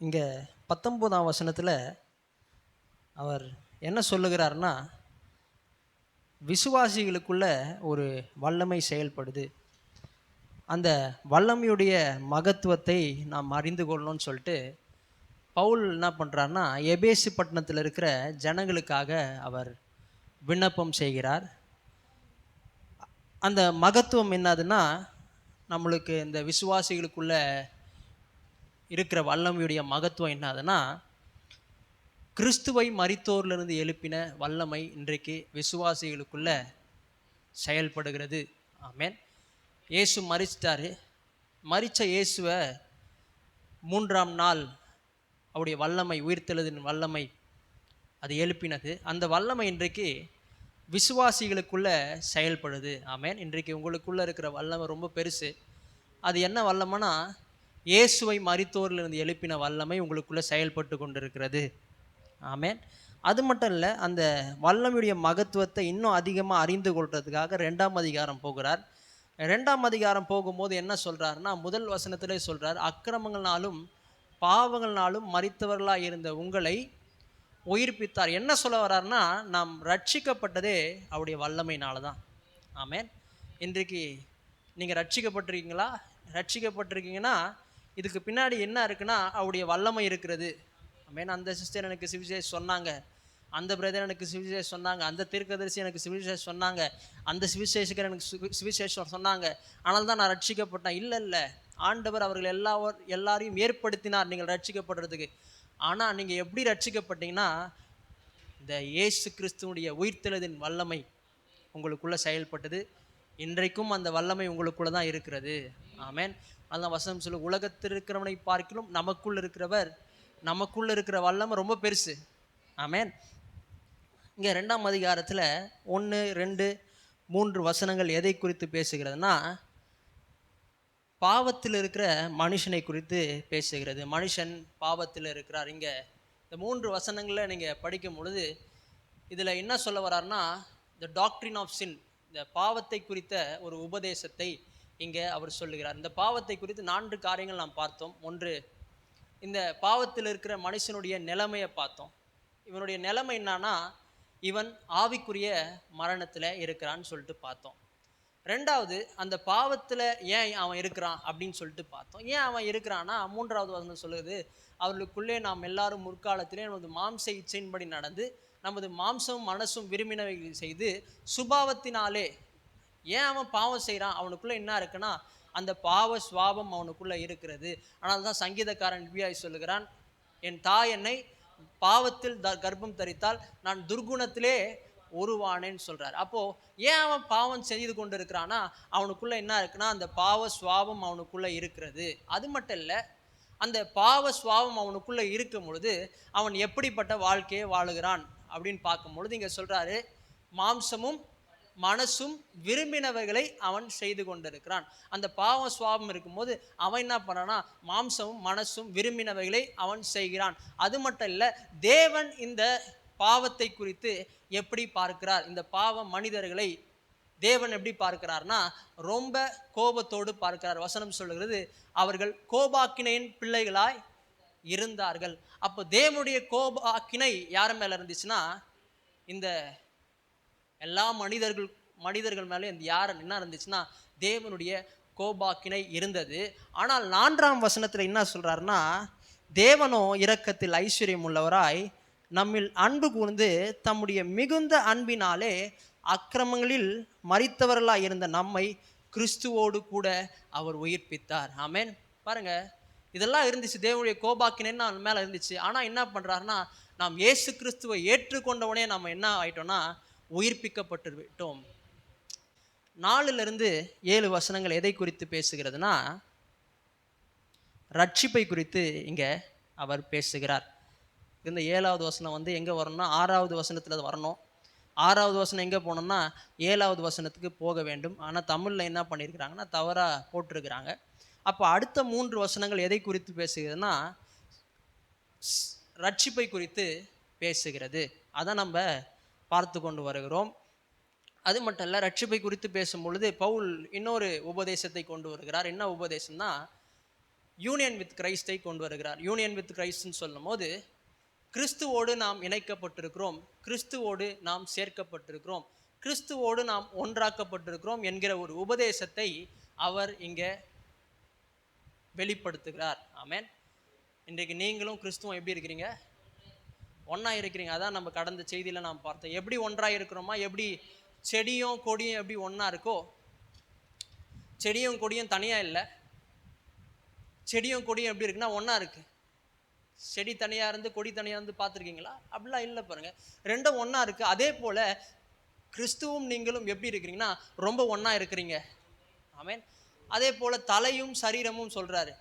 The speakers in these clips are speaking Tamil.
இங்கே 19ஆம் வசனத்தில் அவர் என்ன சொல்லுகிறார்னா, விசுவாசிகளுக்குள்ள ஒரு வல்லமை செயல்படுது. அந்த வல்லமையுடைய மகத்துவத்தை நாம் அறிந்து கொள்ளணும்னு சொல்லிட்டு பவுல் என்ன பண்ணுறாருனா, எபேசு பட்டணத்தில் இருக்கிற ஜனங்களுக்காக அவர் விண்ணப்பம் செய்கிறார். அந்த மகத்துவம் என்னதுன்னா, நம்மளுக்கு இந்த விசுவாசிகளுக்குள்ள இருக்கிற வல்லமையுடைய மகத்துவம் என்னதுன்னா, கிறிஸ்துவை மரித்தோரிலிருந்து எழுப்பின வல்லமை இன்றைக்கு விசுவாசிகளுக்குள்ள செயல்படுகிறது. ஆமென். இயேசு மரிச்சிட்டாரு. மரித்த இயேசுவை 3ஆம் நாள் அவருடைய வல்லமை, உயிர்த்தெழுதின் வல்லமை அது எழுப்பினது. அந்த வல்லமை இன்றைக்கு விசுவாசிகளுக்குள்ள செயல்படுது. ஆமென். இன்றைக்கு உங்களுக்குள்ள இருக்கிற வல்லமை ரொம்ப பெருசு. அது என்ன வல்லமைனா, இயேசுவை மரித்தோரிலிருந்து எழுப்பின வல்லமை உங்களுக்குள்ள செயல்பட்டு கொண்டிருக்கிறது. ஆமென். அது மட்டும் இல்லை, அந்த வல்லமையுடைய மகத்துவத்தை இன்னும் அதிகமாக அறிந்து கொள்றதுக்காக 2ஆம் அதிகாரம் போகிறார். 2ஆம் அதிகாரம் போகும்போது என்ன சொல்றாருன்னா, முதல் வசனத்திலே சொல்றார், அக்கிரமங்கள்னாலும் பாவங்கள்னாலும் மரித்தவர்களாக இருந்த உங்களை உயிர்ப்பித்தார். என்ன சொல்ல வர்றாருன்னா, நாம் ரட்சிக்கப்பட்டதே அவருடைய வல்லமையினால தான். ஆமென். இன்றைக்கு நீங்கள் ரட்சிக்கப்பட்டிருக்கீங்களா? ரட்சிக்கப்பட்டிருக்கீங்கன்னா இதுக்கு பின்னாடி என்ன இருக்குன்னா, அவருடைய வல்லமை இருக்கிறது. ஆமென். அந்த சிஸ்டர் எனக்கு சுவிசேஷம் சொன்னாங்க, அந்த பிரதர் எனக்கு சுவிசேஷம் சொன்னாங்க, அந்த தீர்க்கதரிசி எனக்கு சுவிசேஷம் சொன்னாங்க, அந்த சுவிசேஷகர் எனக்கு சுவிசேஷம் சொன்னாங்க, ஆனால் தான் நான் ரட்சிக்கப்பட்டேன். இல்லை இல்லை, ஆண்டவர் அவர்கள் எல்லாரையும் ஏற்படுத்தினார் நீங்கள் ரட்சிக்கப்படுறதுக்கு. ஆனால் நீங்கள் எப்படி ரட்சிக்கப்பட்டீங்கன்னா, இந்த இயேசு கிறிஸ்துவனுடைய உயிர்த்தெழுதின் வல்லமை உங்களுக்குள்ள செயல்பட்டது. இன்றைக்கும் அந்த வல்லமை உங்களுக்குள்ள தான் இருக்கிறது. ஆமென். அதான் வசனம் சொல்லு, உலகத்தில் இருக்கிறவனை பார்க்கிலும் நமக்குள்ள இருக்கிறவர், நமக்குள்ள இருக்கிற வல்லமை ரொம்ப பெருசு. ஆமென். இங்கே 2ஆம் அதிகாரத்தில் 1, 2, 3 வசனங்கள் எதை குறித்து பேசுகிறதுனா, பாவத்தில் இருக்கிற மனுஷனை குறித்து பேசுகிறது. மனுஷன் பாவத்தில் இருக்கிறார். இங்கே இந்த 3 வசனங்களில் நீங்கள் படிக்கும் பொழுது இதில் என்ன சொல்ல வர்றாருன்னா, த டாக்ட்ரின் ஆஃப் சின், இந்த பாவத்தை குறித்த ஒரு உபதேசத்தை இங்கே அவர் சொல்லுகிறார். இந்த பாவத்தை குறித்து 4 காரியங்கள் நாம் பார்த்தோம். ஒன்று, இந்த பாவத்தில் இருக்கிற மனுஷனுடைய நிலைமையை பார்த்தோம். இவனுடைய நிலைமை என்னன்னா, இவன் ஆவிக்குரிய மரணத்தில் இருக்கிறான்னு சொல்லிட்டு பார்த்தோம். 2வது, அந்த பாவத்தில் ஏன் அவன் இருக்கிறான் அப்படின்னு சொல்லிட்டு பார்த்தோம். ஏன் அவன் இருக்கிறான்னா, 3வது வசனம் சொல்லுது, அவர்களுக்குள்ளே நாம் எல்லாரும் முற்காலத்திலே நமது மாம்ச இச்சையின்படி நடந்து நமது மாம்சமும் மனசும் விரும்பினவைகள் செய்து சுபாவத்தினாலே. ஏன் அவன் பாவம் செய்கிறான்? அவனுக்குள்ள என்ன இருக்குன்னா, அந்த பாவ சுவாபம் அவனுக்குள்ள இருக்கிறது. ஆனால் தான் சங்கீதக்காரன் லிபியாய் சொல்லுகிறான், என் தாய் என்னை பாவத்தில் கர்ப்பம் தரித்தால் நான் துர்குணத்திலே உருவானேன்னு சொல்றார். அப்போ ஏன் அவன் பாவம் செய்து கொண்டு இருக்கிறான்னா, அவனுக்குள்ள என்ன இருக்குன்னா, அந்த பாவ சுவாபம் அவனுக்குள்ள இருக்கிறது. அது மட்டும் இல்லை, அந்த பாவ சுவாபம் அவனுக்குள்ள இருக்கும் பொழுது அவன் எப்படிப்பட்ட வாழ்க்கையை வாழுகிறான் அப்படின்னு பார்க்கும் பொழுது இங்க சொல்றாரு, மாம்சமும் மனசும் விரும்பினவைகளை அவன் செய்து கொண்டிருக்கிறான். அந்த பாவ சுவாபம் இருக்கும்போது அவன் என்ன பண்ணானா, மாம்சமும் மனசும் விரும்பினவைகளை அவன் செய்கிறான். அது மட்டும் இல்லை, தேவன் இந்த பாவத்தை குறித்து எப்படி பார்க்கிறார், இந்த பாவ மனிதர்களை தேவன் எப்படி பார்க்கிறார்னா, ரொம்ப கோபத்தோடு பார்க்கிறார். வசனம் சொல்லுகிறது, அவர்கள் கோபாக்கினையின் பிள்ளைகளாய் இருந்தார்கள். அப்போ தேவனுடைய கோபாக்கினை யார் மேல இருந்துச்சுன்னா, இந்த எல்லா மனிதர்கள் மேலே யார் என்ன இருந்துச்சுன்னா, தேவனுடைய கோபாக்கினை இருந்தது. ஆனால் 4ஆம் வசனத்தில் என்ன சொல்றாருன்னா, தேவனோ இரக்கத்தில் ஐஸ்வர்யம் உள்ளவராய் நம்மில் அன்பு கூர்ந்து தம்முடைய மிகுந்த அன்பினாலே அக்கிரமங்களில் மரித்தவர்களாய் இருந்த நம்மை கிறிஸ்துவோடு கூட அவர் உயிர்ப்பித்தார். ஆமென். பாருங்க, இதெல்லாம் இருந்துச்சு, தேவனுடைய கோபாக்கினேன்னு நம்ம மேலே இருந்துச்சு. ஆனால் என்ன பண்ணுறாருன்னா, நாம் இயேசு கிறிஸ்துவை ஏற்றுக்கொண்டவனே நம்ம என்ன ஆயிட்டோம்னா, உயிர்ப்பிக்கப்பட்டு விட்டோம். 4லிருந்து 7 வசனங்கள் எதை குறித்து பேசுகிறதுனா, ரட்சிப்பை குறித்து இங்கே அவர் பேசுகிறார். இந்த 7வது வசனம் எங்கே வரணும்னா, 6வது வசனத்தில் வரணும். 6வது வசனம் எங்கே போனோம்னா, 7வது வசனத்துக்கு போக வேண்டும். ஆனால் தமிழில் என்ன பண்ணியிருக்கிறாங்கன்னா, தவறாக போட்டிருக்கிறாங்க. அப்போ அடுத்த 3 வசனங்கள் எதை குறித்து பேசுகிறதுனா, ரட்சிப்பை குறித்து பேசுகிறது. அதை நம்ம பார்த்து கொண்டு வருகிறோம். அது மட்டும் இல்லை, ரட்சிப்பை குறித்து பேசும் பொழுது பவுல் இன்னொரு உபதேசத்தை கொண்டு வருகிறார். என்ன உபதேசம்னா, யூனியன் வித் கிரைஸ்டை கொண்டு வருகிறார். யூனியன் வித் கிரைஸ்ட்னு சொல்லும் போது கிறிஸ்துவோடு நாம் இணைக்கப்பட்டிருக்கிறோம், கிறிஸ்துவோடு நாம் சேர்க்கப்பட்டிருக்கிறோம், கிறிஸ்துவோடு நாம் ஒன்றாக்கப்பட்டிருக்கிறோம் என்கிற ஒரு உபதேசத்தை அவர் இங்கே வெளிப்படுத்துகிறார். ஆமென். இன்றைக்கு நீங்களும் கிறிஸ்துவும் எப்படி இருக்கிறீங்க? ஒன்றா இருக்கிறீங்க. அதான் நம்ம கடந்த செய்தியில் நாம் பார்த்தோம். எப்படி ஒன்றாக இருக்கிறோமா? எப்படி செடியும் கொடியும் எப்படி ஒன்றா இருக்கோ, செடியும் கொடியும் தனியாக இல்லை, செடியும் கொடியும் எப்படி இருக்குன்னா ஒன்றா இருக்குது. செடி தனியாக இருந்து கொடி தனியாக இருந்து பார்த்துருக்கீங்களா? அப்படிலாம் இல்லை பாருங்கள், ரெண்டும் ஒன்றா இருக்குது. அதே போல் கிறிஸ்துவும் நீங்களும் எப்படி இருக்கிறீங்கன்னா ரொம்ப ஒன்றா இருக்கிறீங்க. ஆமென். அதே போல் தலையும் சரீரமும் சொல்கிறாரு.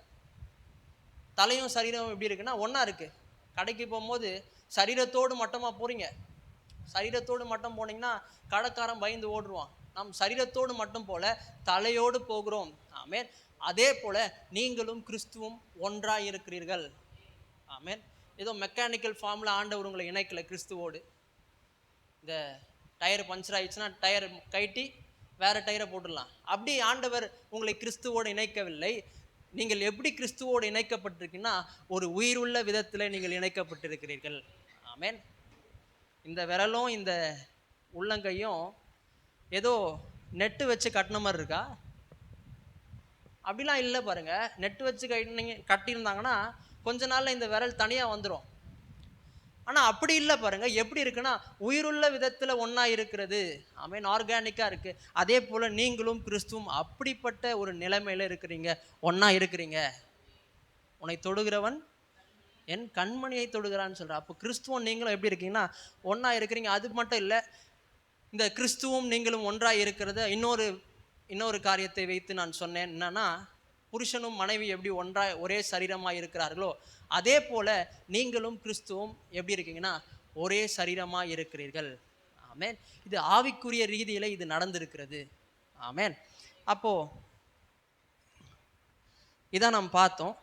தலையும் சரீரமும் எப்படி இருக்குன்னா ஒன்றா இருக்குது. கடைக்கு போகும்போது சரீரத்தோடு மட்டமாக போகிறீங்க, சரீரத்தோடு மட்டும் போனீங்கன்னா கடைக்காரன் பயந்து ஓடுருவான். நாம் சரீரத்தோடு மட்டும் போல தலையோடு போகிறோம். ஆமென். அதே போல் நீங்களும் கிறிஸ்துவும் ஒன்றாக இருக்கிறீர்கள். ஆமென். ஏதோ மெக்கானிக்கல் ஃபார்மில் ஆண்டவர் உங்களை இணைக்கலை கிறிஸ்துவோடு. இந்த டயர் பஞ்சர் ஆயிடுச்சுன்னா டயர் கட்டி வேறு டயரை போட்டுடலாம். அப்படி ஆண்டவர் உங்களை கிறிஸ்துவோடு இணைக்கவில்லை. நீங்கள் எப்படி கிறிஸ்துவோடு இணைக்கப்பட்டிருக்கீங்கன்னா ஒரு உயிருள்ள விதத்தில் நீங்கள் இணைக்கப்பட்டிருக்கிறீர்கள். ஆமென். இந்த விரலும் இந்த உள்ளங்கையும் ஏதோ நெட்டு வச்சு கட்டின மாதிரி இருக்கா? அப்படிலாம் இல்லை பாருங்கள். நெட்டு வச்சு கட்டியிருந்தாங்கன்னா கொஞ்ச நாளில் இந்த விரல் தனியாக வந்துடும். ஆனால் அப்படி இல்லை பாருங்கள், எப்படி இருக்குன்னா உயிருள்ள விதத்தில் ஒன்றா இருக்கிறது. ஆமென். ஆர்கானிக்காக இருக்குது. அதே போல் நீங்களும் கிறிஸ்துவும் அப்படிப்பட்ட ஒரு நிலைமையில் இருக்கிறீங்க, ஒன்றா இருக்கிறீங்க. உன்னை தொடுகிறவன் என் கண்மணியை தொடுகிறான்னு சொல்கிறார். அப்போ கிறிஸ்துவும் நீங்களும் எப்படி இருக்கீங்கன்னா ஒன்றா இருக்கிறீங்க. அது மட்டும் இல்லை, இந்த கிறிஸ்துவும் நீங்களும் ஒன்றாக இருக்கிறத இன்னொரு காரியத்தை வைத்து நான் சொன்னேன். என்னன்னா, புருஷனும் மனைவி எப்படி ஒன்றாக ஒரே சரீரமாக இருக்கிறார்களோ அதே போல் நீங்களும் கிறிஸ்துவும் எப்படி இருக்கீங்கன்னா ஒரே சரீரமாக இருக்கிறீர்கள். ஆமென். இது ஆவிக்குரிய ரீதியில் இது நடந்திருக்கிறது. ஆமென். அப்போது இதான் நாம் பார்த்தோம்.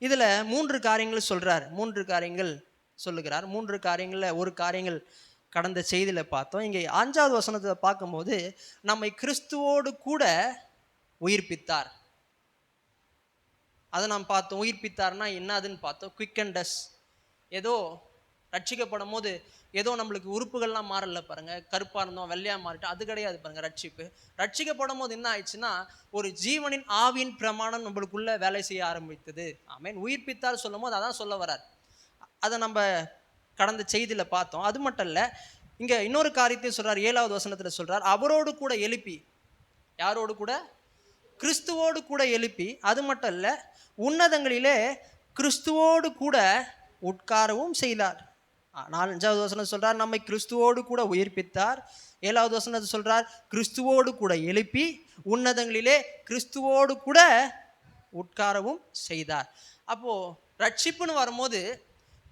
இதில் 3 காரியங்கள் சொல்கிறார், 3 காரியங்கள் சொல்லுகிறார். 3 காரியங்களில் ஒரு காரியங்கள் கடந்த செய்தியில் பார்த்தோம். இங்கே 5வது வசனத்தை பார்க்கும்போது நம்மை கிறிஸ்துவோடு கூட உயிர்ப்பித்தார். அதை நாம் பார்த்தோம். உயிர்ப்பித்தார்னா என்னதுன்னு பார்த்தோம். குவிக்கண்டஸ். ஏதோ ரட்சிக்கப்படும் போது ஏதோ நம்மளுக்கு உறுப்புகள்லாம் மாறல பாருங்கள், கருப்பாக இருந்தோம் வெள்ளையாக மாறிட்டோம், அது கிடையாது பாருங்கள் ரட்சிப்பு. ரட்சிக்கப்படும் போது என்ன ஆயிடுச்சுன்னா ஒரு ஜீவனின் ஆவியின் பிரமாணம் நம்மளுக்குள்ளே வேலை செய்ய ஆரம்பித்தது. ஆமென். உயிர்ப்பித்தார் சொல்லும் போது அதான் சொல்ல வரார். அதை நம்ம கடந்த செய்தியில் பார்த்தோம். அது மட்டும் இல்லை, இங்கே இன்னொரு காரியத்தையும் சொல்கிறார். 7வது வசனத்தில் சொல்கிறார், அவரோடு கூட எழுப்பி. யாரோடு கூட? கிறிஸ்துவோடு கூட எழுப்பி. அது மட்டும் இல்லை, உன்னதங்களிலே கிறிஸ்துவோடு கூட உட்காரவும் செய்தார். 4வது வசனம் சொல்கிறார், நம்மை கிறிஸ்துவோடு கூட உயிர்ப்பித்தார். 7வது வசனத்தை சொல்கிறார், கிறிஸ்துவோடு கூட எழுப்பி உன்னதங்களிலே கிறிஸ்துவோடு கூட உட்காரவும் செய்தார். அப்போது ரட்சிப்புன்னு வரும்போது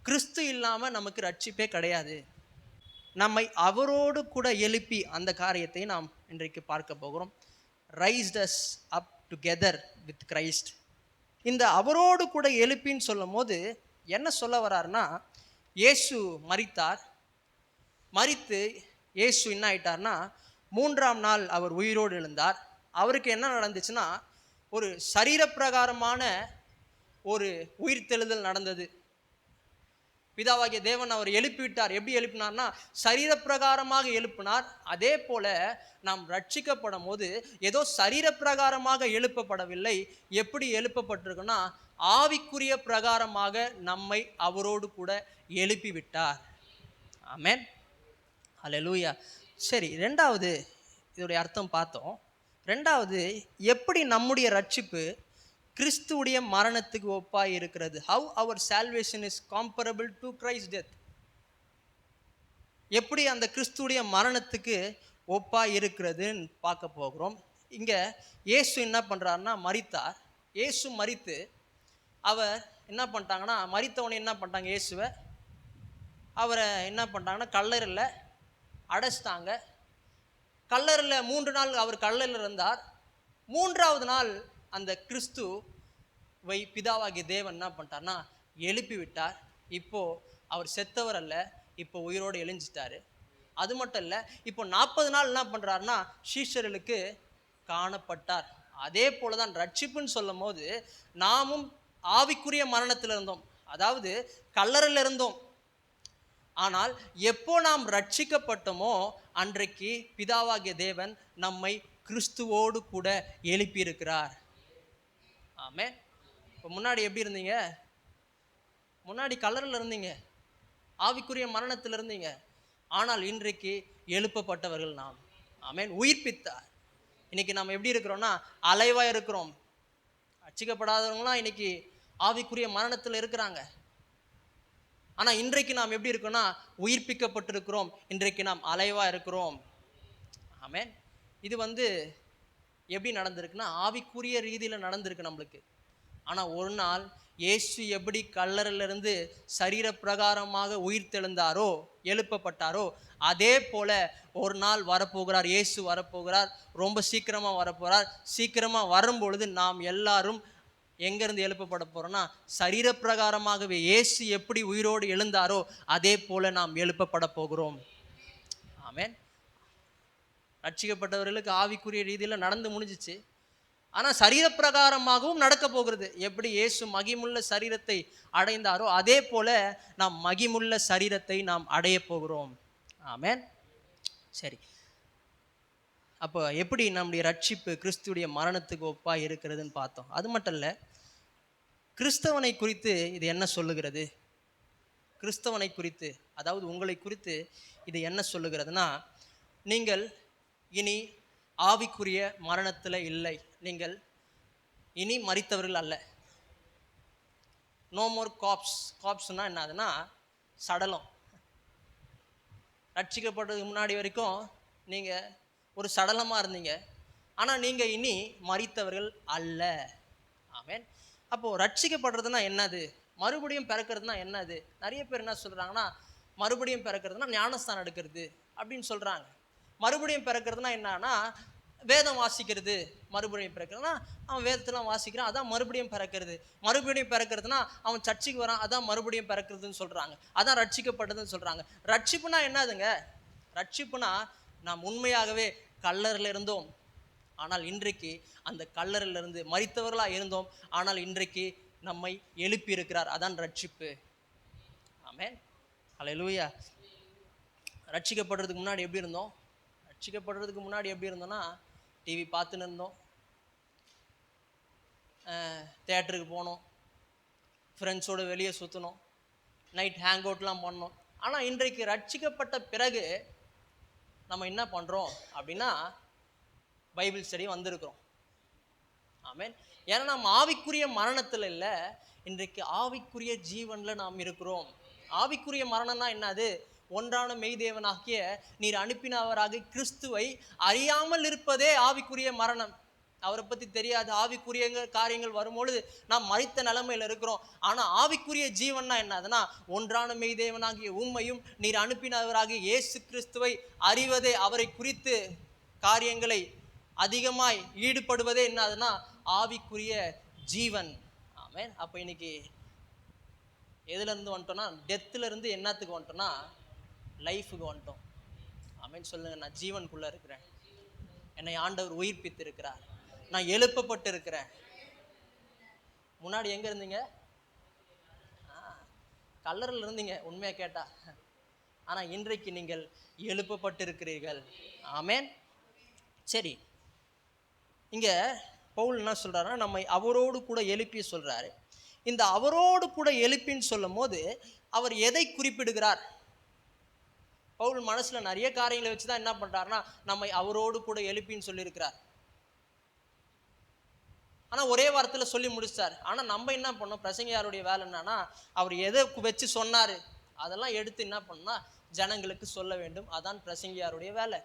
கிறிஸ்து இல்லாமல் நமக்கு ரட்சிப்பே கிடையாது. நம்மை அவரோடு கூட எழுப்பி அந்த காரியத்தை நாம் இன்றைக்கு பார்க்க போகிறோம். raised us up together with Christ. இந்த அவரோடு கூட எழுப்பின்னு சொல்லும் போது என்ன சொல்ல வர்றாருன்னா, இயேசு மரித்தார். மரித்து இயேசு என்ன ஆயிட்டார்னா 3ஆம் நாள் அவர் உயிரோடு எழுந்தார். அவருக்கு என்ன நடந்துச்சுன்னா ஒரு சரீரப்பிரகாரமான ஒரு உயிர்த்தெழுதல் நடந்தது. பிதாவாகிய தேவன் அவர் எழுப்பிவிட்டார். எப்படி எழுப்பினார்னா சரீரப்பிரகாரமாக எழுப்பினார். அதே போல நாம் ரட்சிக்கப்படும் போது ஏதோ சரீரப்பிரகாரமாக எழுப்பப்படவில்லை. எப்படி எழுப்பப்பட்டிருக்குன்னா ஆவிக்குரிய பிரகாரமாக நம்மை அவரோடு கூட எழுப்பிவிட்டார். ஆமென். ஹல்லேலூயா. சரி, 2வது இதோடைய அர்த்தம் பார்த்தோம். 2வது, எப்படி நம்முடைய ரட்சிப்பு கிறிஸ்துவுடைய மரணத்துக்கு ஒப்பாய் இருக்கிறது. How our salvation is comparable to Christ's death. எப்படி அந்த கிறிஸ்துவுடைய மரணத்துக்கு ஒப்பாய் இருக்கிறதுன்னு பார்க்க போகிறோம். இங்கே இயேசு என்ன பண்ணுறாருன்னா மரித்தார். இயேசு மரித்து அவர் என்ன பண்ணிட்டாங்கன்னா, மரித்தவனை என்ன பண்ணிட்டாங்க, இயேசுவை அவரை என்ன பண்ணிட்டாங்கன்னா கல்லறையில் அடைச்சிட்டாங்க. கல்லறையில் 3 நாள் அவர் கல்லறையில் இருந்தார். 3வது நாள் அந்த கிறிஸ்துவை பிதாவாகிய தேவன் என்ன பண்ணிட்டார்னா எழுப்பி விட்டார். இப்போது அவர் செத்தவர் அல்ல, இப்போ உயிரோடு எழுஞ்சிட்டார். அது மட்டும் இல்லை, இப்போ 40 நாள் என்ன பண்ணுறாருன்னா சீஷர்களுக்கு காணப்பட்டார். அதே போல தான் ரட்சிப்புன்னு சொல்லும் போது நாமும் ஆவிக்குரிய மரணத்தில் இருந்தோம், அதாவது கல்லறையில் இருந்தோம். ஆனால் எப்போ நாம் ரட்சிக்கப்பட்டோமோ அன்றைக்கு பிதாவாகிய தேவன் நம்மை கிறிஸ்துவோடு கூட எழுப்பியிருக்கிறார். ஆமே. இப்போ முன்னாடி எப்படி இருந்தீங்க? முன்னாடி கல்லறையில் இருந்தீங்க, ஆவிக்குரிய மரணத்தில் இருந்தீங்க. ஆனால் இன்றைக்கு எழுப்பப்பட்டவர்கள் நாம். ஆமேன். உயிர்ப்பித்தார். இன்னைக்கு நாம் எப்படி இருக்கிறோம்னா அலைவாக இருக்கிறோம். ரட்சிக்கப்படாதவங்களாம் இன்னைக்கு ஆவிக்குரிய மரணத்தில் இருக்கிறாங்க. ஆனால் இன்றைக்கு நாம் எப்படி இருக்கோம்னா உயிர்ப்பிக்கப்பட்டிருக்கிறோம். இன்றைக்கு நாம் அலைவாக இருக்கிறோம். ஆமேன். இது எப்படி நடந்திருக்குன்னா ஆவிக்குரிய ரீதியில் நடந்திருக்கு நம்மளுக்கு. ஆனால் ஒரு நாள் இயேசு எப்படி கல்லறையிலிருந்து சரீர பிரகாரமாக உயிர் தெழுந்தாரோ, எழுப்பப்பட்டாரோ, அதே போல ஒரு நாள் வரப்போகிறார். இயேசு வரப்போகிறார், ரொம்ப சீக்கிரமாக வரப்போகிறார். சீக்கிரமாக வரும்பொழுது நாம் எல்லாரும் எங்கேருந்து எழுப்பப்பட போகிறோம்னா சரீர பிரகாரமாகவே இயேசு எப்படி உயிரோடு எழுந்தாரோ அதே போல நாம் எழுப்பப்பட போகிறோம். ஆமேன். ரட்சிக்கப்பட்டவர்களுக்கு ஆவிக்குரிய ரீதியில் நடந்து முடிஞ்சிச்சு. ஆனால் சரீர பிரகாரமாகவும் நடக்க போகிறது. எப்படி இயேசு மகிமுள்ள சரீரத்தை அடைந்தாரோ அதே போல நாம் மகிமுள்ள சரீரத்தை நாம் அடைய போகிறோம். ஆமேன். சரி, அப்போ எப்படி நம்முடைய ரட்சிப்பு கிறிஸ்துடைய மரணத்துக்கு ஒப்பாக இருக்கிறதுன்னு பார்த்தோம். அது மட்டும் இல்லை, கிறிஸ்தவனை குறித்து இது என்ன சொல்லுகிறது? கிறிஸ்தவனை குறித்து, அதாவது உங்களை குறித்து இது என்ன சொல்லுகிறதுனா, நீங்கள் இனி ஆவிக்குரிய மரணத்தில் இல்லை, நீங்கள் இனி மரித்தவர்கள் அல்ல. No more cops. காப்ஸ்னா என்னதுன்னா சடலம். ரட்சிக்கப்படுறதுக்கு முன்னாடி வரைக்கும் நீங்கள் ஒரு சடலமாக இருந்தீங்க. ஆனால் நீங்கள் இனி மரித்தவர்கள் அல்ல. ஆமேன். அப்போது ரட்சிக்கப்படுறதுனா என்னது, மறுபடியும் பிறக்கிறதுனா என்னது? நிறைய பேர் என்ன சொல்கிறாங்கன்னா மறுபடியும் பிறக்கிறதுனா ஞானஸ்தானம் எடுக்கிறது அப்படின்னு சொல்கிறாங்க. மறுபடியும் பிறக்கிறதுனா என்னன்னா வேதம் வாசிக்கிறது. மறுபடியும் பிறக்கிறதுனா அவன் வேதத்தெல்லாம் வாசிக்கிறான், அதான் மறுபடியும் பிறக்கிறது. மறுபடியும் பிறக்கிறதுனா அவன் சர்ச்சைக்கு வரான், அதான் மறுபடியும் பிறக்கிறதுன்னு சொல்கிறாங்க. அதான் ரட்சிக்கப்பட்டதுன்னு சொல்கிறாங்க. ரட்சிப்புனா என்னதுங்க? ரட்சிப்புனா நாம் உண்மையாகவே கல்லறையில் இருந்தோம், ஆனால் இன்றைக்கு அந்த கல்லறையிலிருந்து மரித்தவர்களாக இருந்தோம், ஆனால் இன்றைக்கு நம்மை எழுப்பி இருக்கிறார். அதான் ரட்சிப்பு. ஆமென். ஹல்லேலூயா. ரட்சிக்கப்படுறதுக்கு முன்னாடி எப்படி இருந்தோம்? ரட்சிக்கப்படுறதுக்கு முன்னாடி எப்படி இருந்தோம்னா டிவி பார்த்துன்னு இருந்தோம், தேட்டருக்கு போனோம், ஃப்ரெண்ட்ஸோடு வெளியே சுற்றணும், நைட் ஹேங் அவுட்லாம் பண்ணோம். ஆனால் இன்றைக்கு ரட்சிக்கப்பட்ட பிறகு நம்ம என்ன பண்ணுறோம் அப்படின்னா பைபிள் ஸ்டடி வந்திருக்கிறோம். ஆமென். ஏன்னா நாம் ஆவிக்குரிய மரணத்தில் இல்லை, இன்றைக்கு ஆவிக்குரிய ஜீவனில் நாம் இருக்கிறோம். ஆவிக்குரிய மரணம்னா என்னது? ஒன்றான மெய்தேவனாகிய நீர் அனுப்பினவராக கிறிஸ்துவை அறியாமல் இருப்பதே ஆவிக்குரிய மரணம். அவரை பற்றி தெரியாது, ஆவிக்குரிய காரியங்கள் வரும்பொழுது நாம் மரித்த நிலைமையில் இருக்கிறோம். ஆனால் ஆவிக்குரிய ஜீவன்னா என்னதுன்னா ஒன்றான மெய்தேவனாகிய உம்மையும் நீர் அனுப்பினவராகிய இயேசு கிறிஸ்துவை அறிவதே, அவரை குறித்து காரியங்களை அதிகமாய் ஈடுபடுவதே என்னதுன்னா ஆவிக்குரிய ஜீவன். ஆமென். அப்போ இன்னைக்கு எதுலேருந்து வந்துட்டோம்னா டெத்துலேருந்து என்னத்துக்கு வந்துட்டோம்னா லைஃபுக்கு வந்துட்டோம். ஆமென். சொல்லுங்க, நான் ஜீவனுக்குள்ளே இருக்கிறேன், என்னை ஆண்டவர் உயிர்ப்பித்து இருக்கிறார், நான் எழுப்பப்பட்டு இருக்கிறேன். முன்னாடி எங்கே இருந்தீங்க? கல்லறையில் இருந்தீங்க உண்மையாக கேட்டா. ஆனால் இன்றைக்கு நீங்கள் எழுப்பப்பட்டு இருக்கிறீர்கள். ஆமென். சரி, இங்கே பவுல் என்ன சொல்கிறாருன்னா நம்மை அவரோடு கூட எழுப்பி சொல்கிறாரு. இந்த அவரோடு கூட எழுப்பின்னு சொல்லும் போது அவர் எதை குறிப்பிடுகிறார்? பவுல் மனசில் நிறைய காரியங்களை வச்சு தான் என்ன பண்ணுறாருன்னா நம்மை அவரோடு கூட எழுப்பின்னு சொல்லியிருக்கிறார். ஆனால் ஒரே வாரத்தில் சொல்லி முடிச்சார். ஆனால் நம்ம என்ன பண்ணோம், பிரசங்கியாருடைய வேலை என்னன்னா அவர் எதை வச்சு சொன்னார் அதெல்லாம் எடுத்து என்ன பண்ணோம்னா ஜனங்களுக்கு சொல்ல வேண்டும். அதான் பிரசங்கியாருடைய வேலை.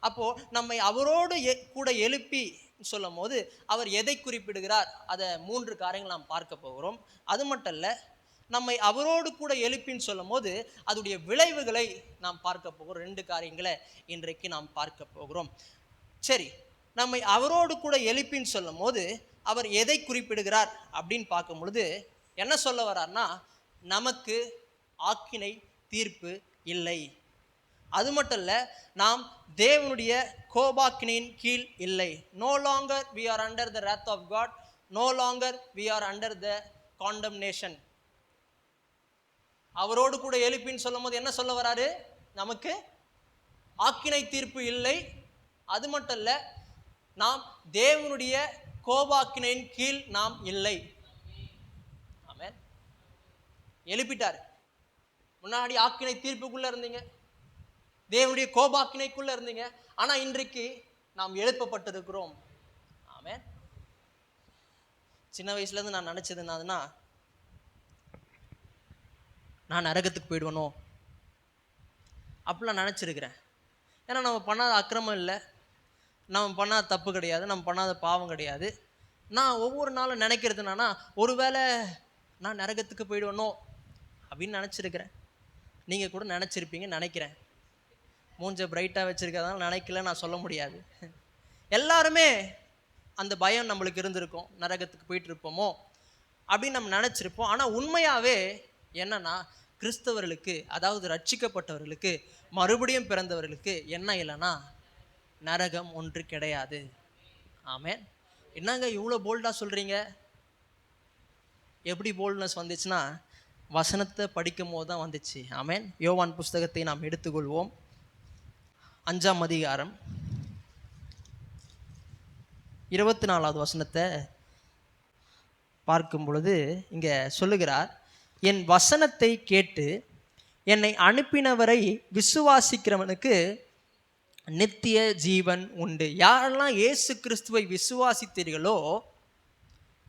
அப்போது நம்மை அவரோடு கூட எழுப்பி சொல்லும் போது அவர் எதை குறிப்பிடுகிறார்? அதை 3 காரியங்கள் நாம் பார்க்க போகிறோம். அது மட்டும் இல்லை, நம்மை அவரோடு கூட எழுப்பின்னு சொல்லும் போது அதோடைய விளைவுகளை நாம் பார்க்க போகிறோம். 2 காரியங்களை இன்றைக்கு நாம் பார்க்க போகிறோம். சரி, நம்மை அவரோடு கூட எழுப்பின்னு சொல்லும் போது அவர் எதை குறிப்பிடுகிறார் அப்படின்னு பார்க்கும் பொழுது என்ன சொல்ல வர்றார்னா நமக்கு ஆக்கினை தீர்ப்பு இல்லை. அது மட்டும் இல்லை, நாம் தேவனுடைய கோபாக்கினின் கீழ் இல்லை. No longer we are under the wrath of God, no longer we are under the condemnation. அவரோடு கூட எழுப்பின்னு சொல்லும் போது என்ன சொல்ல வராரு? நமக்கு ஆக்கினை தீர்ப்பு இல்லை. அது மட்டும் இல்லை, நாம் தேவனுடைய கோபாக்கினின் கீழ் நாம் இல்லை. ஆமென். எழுப்பிட்டார். முன்னாடி ஆக்கினை தீர்ப்புக்குள்ள இருந்தீங்க, தேவனுடைய கோபாக்கினைக்குள்ள இருந்தீங்க. ஆனா இன்றைக்கு நாம் எழுப்பப்பட்டிருக்கிறோம். ஆமென். சின்ன வயசுல இருந்து நான் நினைச்சது என்னதுன்னா, நான் நரகத்துக்கு போயிடுவனோ அப்படிலாம் நினச்சிருக்கிறேன். ஏன்னா நம்ம பண்ணாத அக்கிரமம் இல்லை, நம்ம பண்ணாத தப்பு கிடையாது, நம்ம பண்ணாத பாவம் கிடையாது. நான் ஒவ்வொரு நாளும் நினைக்கிறது என்னன்னா, ஒருவேளை நான் நரகத்துக்கு போயிடுவனோ அப்படின்னு நினச்சிருக்கிறேன். நீங்கள் கூட நினச்சிருப்பீங்கன்னு நினைக்கிறேன். மூஞ்ச பிரைட்டாக வச்சுருக்கிறதால நினைக்கல நான் சொல்ல முடியாது. எல்லாருமே அந்த பயம் நம்மளுக்கு இருந்திருக்கும், நரகத்துக்கு போயிட்டு இருப்போமோ அப்படின்னு நம்ம நினச்சிருப்போம். ஆனால் உண்மையாகவே என்னன்னா, கிறிஸ்தவர்களுக்கு, அதாவது ரட்சிக்கப்பட்டவர்களுக்கு, மறுபடியும் பிறந்தவர்களுக்கு என்ன இல்லைன்னா நரகம் ஒன்று கிடையாது. ஆமென். என்னங்க இவ்வளோ போல்டாக சொல்கிறீங்க? எப்படி போல்ட்னஸ் வந்துச்சுன்னா, வசனத்தை படிக்கும் போது தான் வந்துச்சு. ஆமென். யோவான் புஸ்தகத்தை நாம் எடுத்துக்கொள்வோம். 5ஆம் அதிகாரம் 24வது வசனத்தை பார்க்கும் பொழுது இங்கே சொல்லுகிறார், என் வசனத்தை கேட்டு என்னை அனுப்பினவரை விசுவாசிக்கிறவனுக்கு நித்திய ஜீவன் உண்டு. யாரெல்லாம் இயேசு கிறிஸ்துவை விசுவாசித்தீர்களோ,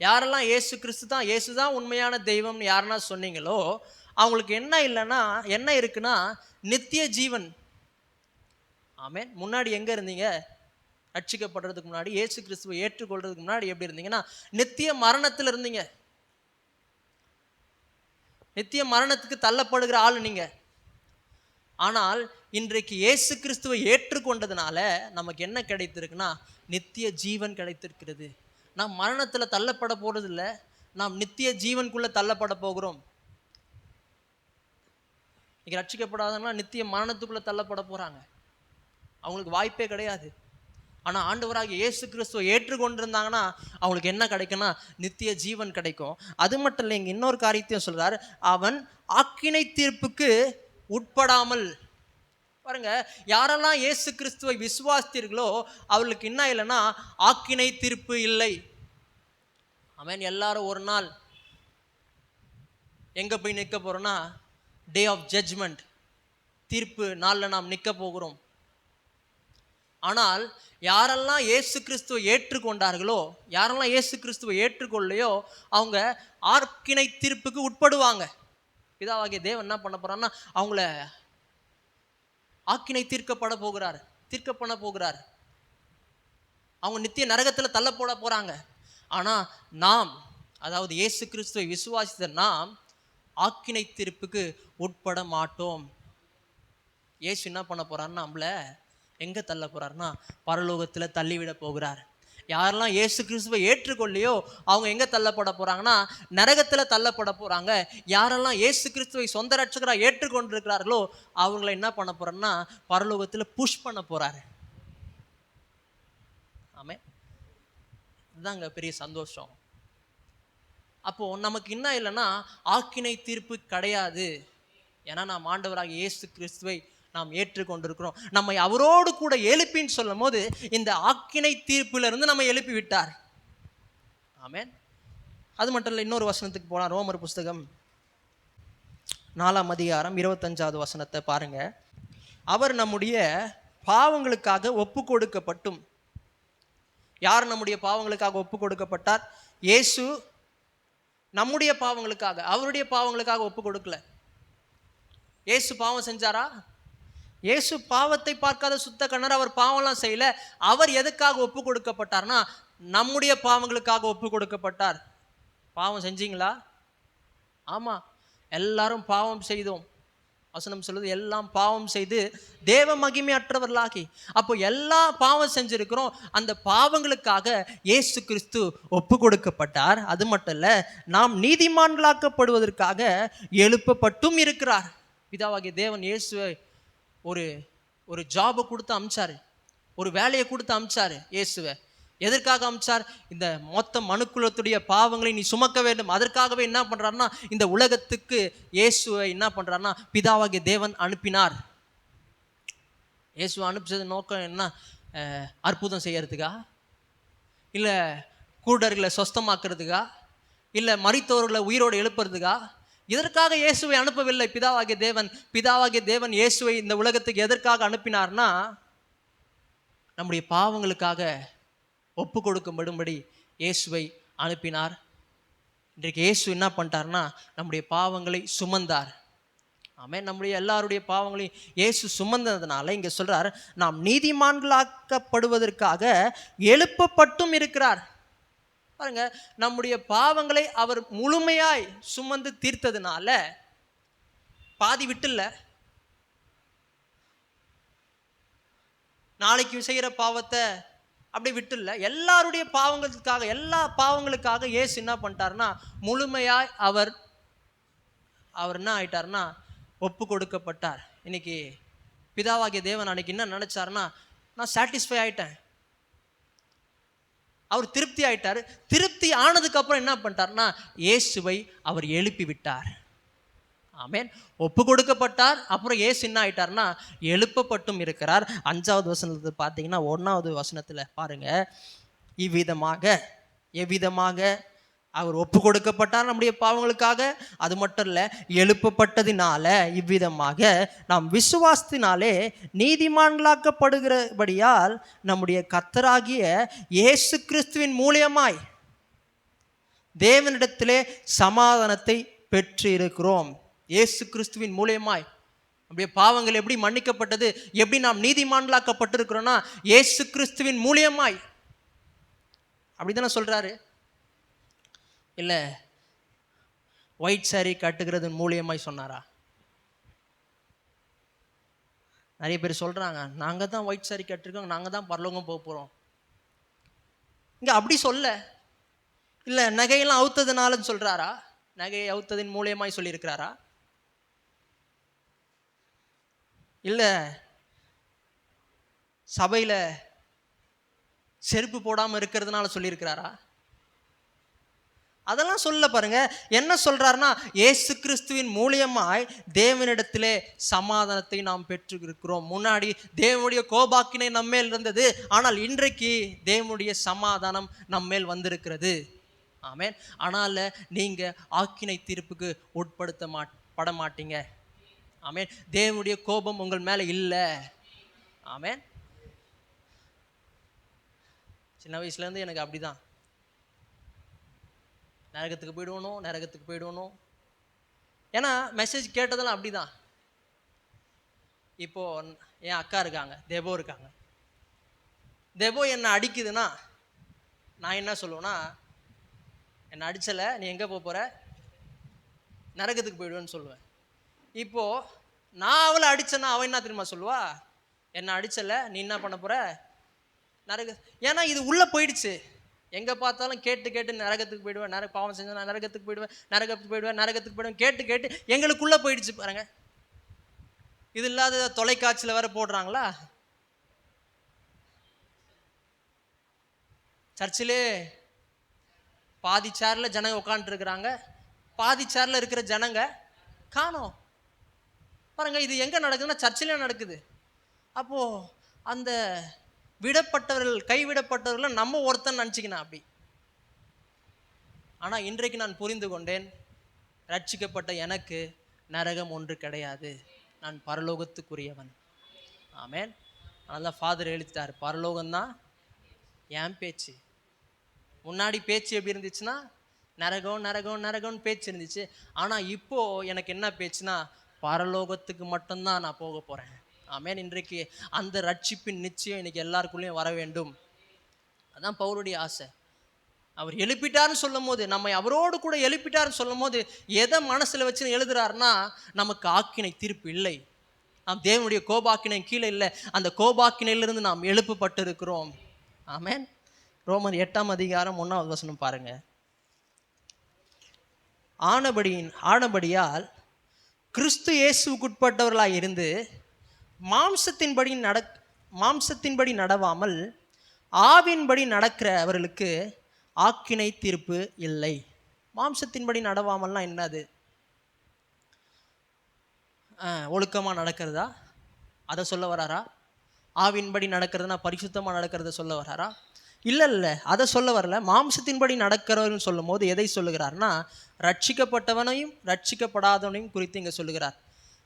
யாரெல்லாம் இயேசு கிறிஸ்து தான், இயேசு தான் உண்மையான தெய்வம்னு யாரெல்லாம் சொன்னீங்களோ, அவங்களுக்கு என்ன இல்லைன்னா, என்ன இருக்குன்னா நித்திய ஜீவன். ஆமென். முன்னாடி எங்கே இருந்தீங்க? ரட்சிக்கப்படுறதுக்கு முன்னாடி, இயேசு கிறிஸ்துவை ஏற்றுக்கொள்றதுக்கு முன்னாடி எப்படி இருந்தீங்கன்னா நித்திய மரணத்தில் இருந்தீங்க. நித்திய மரணத்துக்கு தள்ளப்படுகிற ஆள் நீங்க. ஆனால் இன்றைக்கு இயேசு கிறிஸ்துவை ஏற்றுக்கொண்டதுனால நமக்கு என்ன கிடைத்திருக்குன்னா நித்திய ஜீவன் கிடைத்திருக்கிறது. நாம் மரணத்தில் தள்ளப்பட போறது இல்லை, நாம் நித்திய ஜீவனுக்குள்ள தள்ளப்பட போகிறோம். இன்னைக்கு ரட்சிக்கப்படாதவங்க நித்திய மரணத்துக்குள்ள தள்ளப்பட போறாங்க, அவங்களுக்கு வாய்ப்பே கிடையாது. ஆனால் ஆண்டவராகிய இயேசு கிறிஸ்துவை ஏற்றுக்கொண்டிருந்தாங்கன்னா அவங்களுக்கு என்ன கிடைக்கும்னா நித்திய ஜீவன் கிடைக்கும். அது மட்டும் இல்லை, இங்கே இன்னொரு காரியத்தையும் சொல்றார், அவன் ஆக்கினை தீர்ப்புக்கு உட்படாமல். பாருங்க, யாரெல்லாம் இயேசு கிறிஸ்துவை விசுவாசித்தீர்களோ அவர்களுக்கு என்ன இல்லைன்னா ஆக்கினை தீர்ப்பு இல்லை. ஆமென். எல்லாரும் ஒரு நாள் எங்க போய் நிற்க போறோம்னா டே ஆஃப் ஜட்ஜ்மெண்ட், தீர்ப்பு நாளில் நாம் நிற்க போகிறோம். ஆனால் யாரெல்லாம் இயேசு கிறிஸ்துவை ஏற்றுக்கொண்டார்களோ, யாரெல்லாம் இயேசு கிறிஸ்துவை ஏற்றுக்கொள்ளையோ அவங்க ஆக்கினை தீர்ப்புக்கு உட்படுவாங்க. பிதாவாகிய தேவன் என்ன பண்ண போறான்னா அவங்கள ஆக்கினை தீர்க்கப்பட போகிறார், தீர்க்க பண்ண போகிறார். அவங்க நித்திய நரகத்தில் தள்ளப்பட போறாங்க. ஆனால் நாம், அதாவது இயேசு கிறிஸ்துவை விசுவாசித்த நாம் ஆக்கினை தீர்ப்புக்கு உட்பட மாட்டோம். இயேசு என்ன பண்ண போறாருன்னா நம்மளை எங்கே தள்ள போகிறாருன்னா பரலோகத்தில் தள்ளிவிட போகிறார். யாரெல்லாம் இயேசு கிறிஸ்துவை ஏற்றுக்கொள்ளையோ அவங்க எங்கே தள்ளப்பட போகிறாங்கன்னா நரகத்தில் தள்ளப்பட போகிறாங்க. யாரெல்லாம் இயேசு கிறிஸ்துவை சொந்த ரட்சகராக ஏற்றுக்கொண்டிருக்கிறார்களோ அவங்கள என்ன பண்ண போகிறோன்னா பரலோகத்தில் புஷ் பண்ண போகிறாரு. ஆமென். இதுதாங்க பெரிய சந்தோஷம். அப்போது நமக்கு என்ன இல்லைன்னா ஆக்கினை தீர்ப்பு கிடையாது. ஏன்னா நாம் ஆண்டவராக இயேசு கிறிஸ்துவை நாம் ஏற்றுக்கொண்டிருக்கிறோம். நம்மை அவரோடு கூட எழுப்பின்னு சொல்லும் போது இந்த ஆக்கினை தீர்ப்பிலிருந்து நம்ம எழுப்பி விட்டார். ஆமென். அது மட்டும் இல்லை, இன்னொரு வசனத்துக்கு போனால் ரோமர் புஸ்தகம் 4ஆம் அதிகாரம் 25வது வசனத்தை பாருங்க. அவர் நம்முடைய பாவங்களுக்காக ஒப்பு கொடுக்கப்பட்டும். யார் நம்முடைய பாவங்களுக்காக ஒப்பு கொடுக்கப்பட்டார்? இயேசு நம்முடைய பாவங்களுக்காக, அவருடைய பாவங்களுக்காக ஒப்பு கொடுக்கல. இயேசு பாவம் செஞ்சாரா? இயேசு பாவத்தை பார்க்காத சுத்த கண்ணர், அவர் பாவம்லாம் செய்யல. அவர் எதுக்காக ஒப்பு கொடுக்கப்பட்டார்னா நம்முடைய பாவங்களுக்காக ஒப்பு கொடுக்கப்பட்டார். பாவம் செஞ்சீங்களா? ஆமாம், எல்லாரும் பாவம் செய்தோம். வசனம் சொல்லுது எல்லாம் பாவம் செய்து தேவ மகிமையற்றவர்களாகி. அப்போ எல்லா பாவம் செஞ்சிருக்கிறோம். அந்த பாவங்களுக்காக இயேசு கிறிஸ்து ஒப்பு கொடுக்கப்பட்டார். அது மட்டும் இல்லை, நாம் நீதிமான்களாக்கப்படுவதற்காக எழுப்பப்பட்டும் இருக்கிறார். பிதாவாகிய தேவன் இயேசுவை ஒரு ஒரு ஜாபை கொடுத்து அமிச்சாரு, ஒரு வேலையை கொடுத்து அமிச்சாரு இயேசுவை. எதற்காக அமிச்சார்? இந்த மொத்த மனுக்குலத்துடைய பாவங்களை நீ சுமக்க வேண்டும். அதற்காகவே என்ன பண்றாருன்னா, இந்த உலகத்துக்கு இயேசுவை என்ன பண்றாருன்னா பிதாவாகிய தேவன் அனுப்பினார். இயேசுவை அனுப்பிச்சது நோக்கம் என்ன? அற்புதம் செய்யறதுக்கா, இல்லை கூடர்களை சொஸ்தமாக்குறதுக்கா, இல்லை மரித்தவர்களை உயிரோடு எழுப்புறதுக்கா? இதற்காக இயேசுவை அனுப்பவில்லை பிதாவாகிய தேவன். பிதாவாகிய தேவன் இயேசுவை இந்த உலகத்துக்கு எதற்காக அனுப்பினார்னா, நம்முடைய பாவங்களுக்காக ஒப்பு கொடுக்கும்படும்படி இயேசுவை அனுப்பினார். இன்றைக்கு இயேசு என்ன பண்ணிட்டார்னா, நம்முடைய பாவங்களை சுமந்தார். ஆமென். நம்முடைய எல்லாருடைய பாவங்களையும் இயேசு சுமந்ததுனால இங்கே சொல்றார், நாம் நீதிமான்களாக்கப்படுவதற்காக எழுப்பப்பட்டும் இருக்கிறார். பாருங்க, நம்முடைய பாவங்களை அவர் முழுமையாய் சுமந்து தீர்த்ததுனால பாதி விட்டுல, நாளைக்கு செய்கிற பாவத்தை அப்படி விட்டுல, எல்லாருடைய பாவங்களுக்காக, எல்லா பாவங்களுக்காக இயேசு என்ன பண்ணிட்டார்னா முழுமையாய் அவர் என்ன ஆயிட்டார்னா ஒப்பு கொடுக்கப்பட்டார். இன்னைக்கு பிதாவாகிய தேவன் அன்னைக்கு என்ன நினைச்சாருன்னா, நான் சாட்டிஸ்ஃபை ஆயிட்டேன். அவர் திருப்தி ஆயிட்டார். திருப்தி ஆனதுக்கு அப்புறம் என்ன பண்ணிட்டார்னா இயேசுவை அவர் எழுப்பி விட்டார். ஆமென். ஒப்பு கொடுக்கப்பட்டார். அப்புறம் இயேசு என்ன ஆயிட்டார்னா எழுப்பப்பட்டும் இருக்கிறார். 5வது வசனத்தை பார்த்தீங்கன்னா 1வது வசனத்துல பாருங்க, எவ்விதமாக அவர் ஒப்பு கொடுக்கப்பட்டார் நம்முடைய பாவங்களுக்காக. அது மட்டும் இல்லை, எழுப்பப்பட்டதினால இவ்விதமாக நாம் விசுவாசத்தினாலே நீதிமான்களாக்கப்படுகிறபடியால் நம்முடைய கர்த்தராகிய இயேசு கிறிஸ்துவின் மூலியமாய் தேவனிடத்திலே சமாதானத்தை பெற்று இருக்கிறோம். இயேசு கிறிஸ்துவின் மூலியமாய் நம்முடைய பாவங்கள் எப்படி மன்னிக்கப்பட்டது, எப்படி நாம் நீதிமான்களாக்கப்பட்டிருக்கிறோம்னா இயேசு கிறிஸ்துவின் மூலியமாய். அப்படிதானே சொல்றாரு? இல்லை ஒயிட் சாரி கட்டுகிறது மூலியமாய் சொன்னாரா? நிறைய பேர் சொல்றாங்க, நாங்கள் தான் ஒயிட் சாரி கட்டிருக்கோம், நாங்கள் தான் பரலோகம் போக போகிறோம். இங்கே அப்படி சொல்ல. இல்லை நகையெல்லாம் அவுத்ததுனாலன்னு சொல்கிறாரா? நகையை அவுத்ததின் மூலியமாய் சொல்லியிருக்கிறாரா? இல்லை சபையில் செருப்பு போடாமல் இருக்கிறதுனால சொல்லியிருக்கிறாரா? அதெல்லாம் சொல்ல. பாருங்க என்ன சொல்றாருன்னா, இயேசு கிறிஸ்துவின் மூலியமாய் தேவனிடத்திலே சமாதானத்தை நாம் பெற்று இருக்கிறோம். முன்னாடி தேவனுடைய கோபாக்கினை நம்மேல் இருந்தது, ஆனால் இன்றைக்கு தேவனுடைய சமாதானம் நம்மேல் வந்திருக்கிறது. ஆமென். ஆனால் நீங்க ஆக்கினை தீர்ப்புக்கு உட்பட மாட்டீங்க. ஆமென். தேவனுடைய கோபம் உங்கள் மேல இல்லை. ஆமென். சின்ன வயசுல இருந்து எனக்கு அப்படிதான், நரகத்துக்கு போயிடுவணும். ஏன்னா மெசேஜ் கேட்டதெல்லாம் அப்படிதான். இப்போ என் அக்கா இருக்காங்க, தேவோ இருக்காங்க. தேவோ என்னை அடிக்குதுன்னா நான் என்ன சொல்லுவேன்னா, என்னை அடிச்சல, நீ எங்கே போகிற, நரகத்துக்கு போயிடுவேன்னு சொல்லுவேன். இப்போ நான் அவளை அடிச்சேன்னா அவன் என்ன தெரியுமா சொல்லுவா, என்னை அடிச்சல, நீ என்ன பண்ண போற, நரக. ஏன்னா இது உள்ளே போயிடுச்சு. எங்கே பார்த்தாலும் கேட்டு நரகத்துக்கு போயிடுவேன், பாவம் செஞ்சா நான் நரகத்துக்கு போயிடுவேன் கேட்டு எங்களுக்குள்ளே போயிடுச்சு. பாருங்க, இது இல்லாத தொலைக்காட்சியில் வேற போடுறாங்களா. சர்ச்சிலே பாதி சேர்ல ஜனங்க உட்காந்துட்டு இருக்கிறாங்க, பாதி சேர்ல இருக்கிற ஜனங்க காணோம். பாருங்க, இது எங்கே நடக்குதுன்னா சர்ச்சிலே நடக்குது. அப்போ அந்த விடப்பட்டவர்கள், கைவிடப்பட்டவர்கள் நம்ம ஒருத்தன் நினச்சிக்கினா அப்படி. ஆனால் இன்றைக்கு நான் புரிந்து கொண்டேன், ரட்சிக்கப்பட்ட எனக்கு நரகம் ஒன்று கிடையாது, நான் பரலோகத்துக்குரியவன். ஆமென். அதனால் ஃபாதர் எழுதிட்டார், பரலோகம்தான் என் பேச்சு. முன்னாடி பேச்சு எப்படி இருந்துச்சுன்னா நரகம் பேச்சு இருந்துச்சு. ஆனால் இப்போ எனக்கு என்ன பேச்சுன்னா, பரலோகத்துக்கு மட்டும்தான் நான் போக போகிறேன். ஆமென். இன்றைக்கு அந்த ரட்சிப்பின் நிச்சயம் இன்னைக்கு எல்லாருக்குள்ளேயும் வர வேண்டும். அதான் பவுலுடைய ஆசை. அவர் எழுப்பிட்டார்னு சொல்லும் போது, நம்மை அவரோடு கூட எழுப்பிட்டார்னு சொல்லும் போது எதை மனசில் வச்சு எழுதுறாருன்னா, நமக்கு ஆக்கினை தீர்ப்பு இல்லை, நாம் தேவனுடைய கோபாக்கினை கீழே இல்லை, அந்த கோபாக்கினையிலிருந்து நாம் எழுப்பப்பட்டு இருக்கிறோம். ஆமென். ரோமர் 8ஆம் அதிகாரம் 1வது வசனம் பாருங்க. ஆனபடியால் கிறிஸ்து இயேசுவுக்குட்பட்டவர்களாய் இருந்து மாம்சத்தின்படி நடவாமல் ஆவின்படி நடக்கிறவர்களுக்கு ஆக்கினை தீர்ப்பு இல்லை. மாம்சத்தின்படி நடவாமல்னா என்னது? ஒழுக்கமாக நடக்கிறதா அதை சொல்ல வராரா? ஆவின்படி நடக்கிறதுனா பரிசுத்தமாக நடக்கிறத சொல்ல வராரா? இல்லை, அதை சொல்ல வரல. மாம்சத்தின்படி நடக்கிறவர்கள் சொல்லும் போது எதை சொல்லுகிறார்னா, ரட்சிக்கப்பட்டவனையும் ரட்சிக்கப்படாதவனையும் குறித்து இங்கே சொல்லுகிறார்.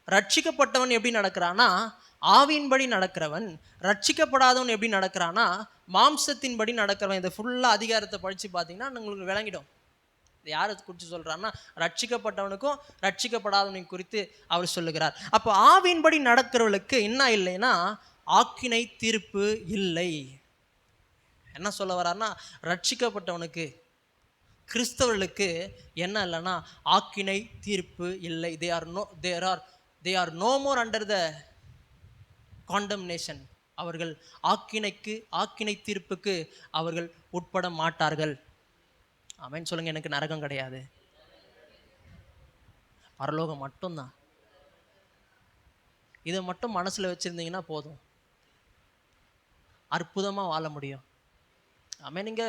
ரட்சிக்கப்பட்டவன் எப்படி நடக்கிறானா ஆவியின்படி நடக்கிறவன், ரட்சிக்கப்படாதவன் எப்படி நடக்கிறானா மாம்சத்தின்படி நடக்கிறவன். இதை ஃபுல்லாக அதிகாரத்தை படித்து பார்த்தீங்கன்னா உங்களுக்கு விளங்கிடும். இது யாரை குறித்து சொல்கிறான்னா, ரட்சிக்கப்பட்டவனுக்கும் ரட்சிக்கப்படாதவனுக்கும் குறித்து அவர் சொல்லுகிறார். அப்போ ஆவியின்படி நடக்கிறவர்களுக்கு என்ன இல்லைன்னா ஆக்கினை தீர்ப்பு இல்லை. என்ன சொல்ல வர்றாருன்னா, ரட்சிக்கப்பட்டவனுக்கு கிறிஸ்தவர்களுக்கு என்ன இல்லைன்னா ஆக்கினை தீர்ப்பு இல்லை. they are no more under the condemnation. அவர்கள் ஆக்கினை தீர்ப்புக்கு அவர்கள் உட்பட மாட்டார்கள். ஆமென் சொல்லுங்க. எனக்கு நரகம் கிடையாது, பரலோகம் மட்டும்தான். இதை மட்டும் மனசுல வச்சிருந்தீங்கன்னா போதும், அற்புதமா வாழ முடியும். ஆமென். நீங்க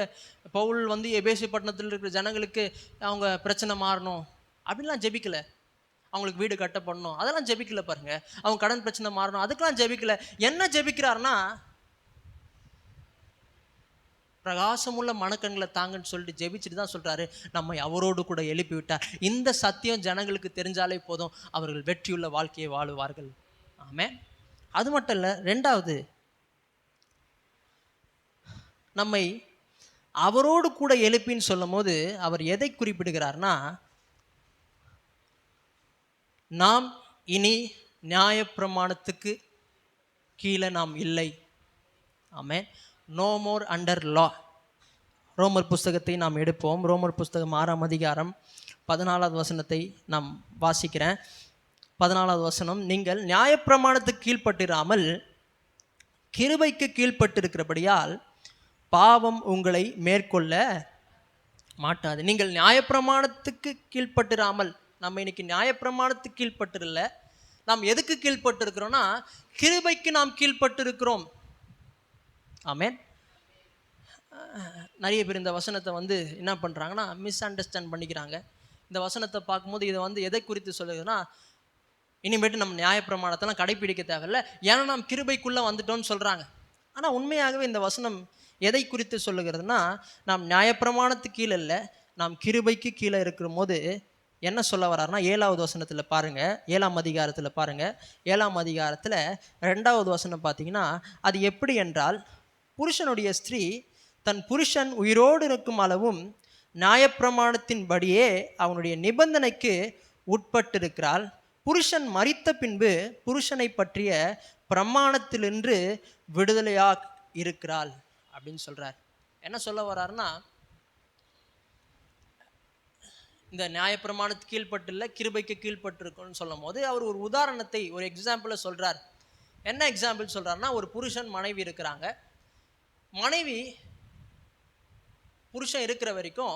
பவுல் எபேசு பட்டணத்தில் இருக்கிற ஜனங்களுக்கு அவங்க பிரச்சனை மாறணும் அப்படின்லாம் ஜெபிக்கல. அவங்களுக்கு வீடு கட்டப்படணும் அதெல்லாம் ஜெபிக்கல. பாருங்க, அவங்க கடன் பிரச்சனை மாறணும் அதுக்கெல்லாம் ஜெபிக்கல. என்ன ஜெபிக்கிறாருன்னா, பிரகாசமுள்ள மனக்கண்களை தாங்கன்னு சொல்லிட்டு ஜெபிச்சுட்டு தான் சொல்றாரு, நம்மை அவரோடு கூட எழுப்பி விட்டார். இந்த சத்தியம் ஜனங்களுக்கு தெரிஞ்சாலே போதும், அவர்கள் வெற்றியுள்ள வாழ்க்கையை வாழுவார்கள். ஆமென். அது மட்டும் இல்லை, ரெண்டாவது, நம்மை அவரோடு கூட எழுப்பின்னு சொல்லும் போது அவர் எதை குறிப்பிடுகிறார்னா, நாம் இனி நியாயப்பிரமாணத்துக்கு கீழே நாம் இல்லை. Amen. No more under law. ரோமர் புஸ்தகத்தை நாம் எடுப்போம். ரோமர் புஸ்தகம் 6ஆம் அதிகாரம் 14வது வசனத்தை நாம் வாசிக்கிறேன். 14வது வசனம், நீங்கள் நியாயப்பிரமாணத்துக்கு கீழ்ப்பட்டிராமல் கிருபைக்கு கீழ்ப்பட்டிருக்கிறபடியால் பாவம் உங்களை மேற்கொள்ள மாட்டாது. நீங்கள் நியாயப்பிரமாணத்துக்கு கீழ்ப்பட்டிராமல், நம்ம இன்னைக்கு நியாயப்பிரமாணத்துக்கு கீழ்ப்பட்டிருல, நாம் எதுக்கு கீழ்ப்பட்டிருக்கிறோம்னா கிருபைக்கு நாம் கீழ்ப்பட்டிருக்கிறோம். ஆமென். நிறைய பேர் இந்த வசனத்தை என்ன பண்ணுறாங்கன்னா மிஸ் அண்டர்ஸ்டாண்ட் பண்ணிக்கிறாங்க. இந்த வசனத்தை பார்க்கும்போது இதை எதை குறித்து சொல்லுதுன்னா, இனிமேட்டு நம்ம நியாயப்பிரமாணத்தெல்லாம் கடைப்பிடிக்க தேவையில்லை, ஏன்னா நாம் கிருபைக்குள்ளே வந்துட்டோம்னு சொல்கிறாங்க. ஆனால் உண்மையாகவே இந்த வசனம் எதை குறித்து சொல்லுகிறதுனா, நாம் நியாயப்பிரமாணத்துக்கு கீழே இல்லை, நாம் கிருபைக்கு கீழே இருக்கிற போது என்ன சொல்ல வர்றாருன்னா, 7வது வசனத்தில் பாருங்கள், 7ஆம் அதிகாரத்தில் பாருங்கள், 7ஆம் அதிகாரத்தில் 2வது வசனம் பார்த்தீங்கன்னா, அது எப்படி என்றால், புருஷனுடைய ஸ்திரீ தன் புருஷன் உயிரோடு இருக்கும் அளவும் நியாயப்பிரமாணத்தின்படியே அவனுடைய நிபந்தனைக்கு உட்பட்டிருக்கிறாள். புருஷன் மரித்த பின்பு புருஷனை பற்றிய பிரமாணத்திலிருந்து விடுதலையா இருக்கிறாள் அப்படின்னு சொல்றார். என்ன சொல்ல வர்றாருன்னா, இந்த நியாயப்பிரமாணத்துக்கு கீழ்பட்டு கிருபைக்கு கீழ்பட்டிருக்குன்னு சொல்லும் போது அவர் ஒரு உதாரணத்தை, ஒரு எக்ஸாம்பிளை சொல்றார். என்ன எக்ஸாம்பிள் சொல்றாருன்னா, ஒரு புருஷன் மனைவி இருக்கிறாங்க. மனைவி புருஷன் இருக்கிற வரைக்கும்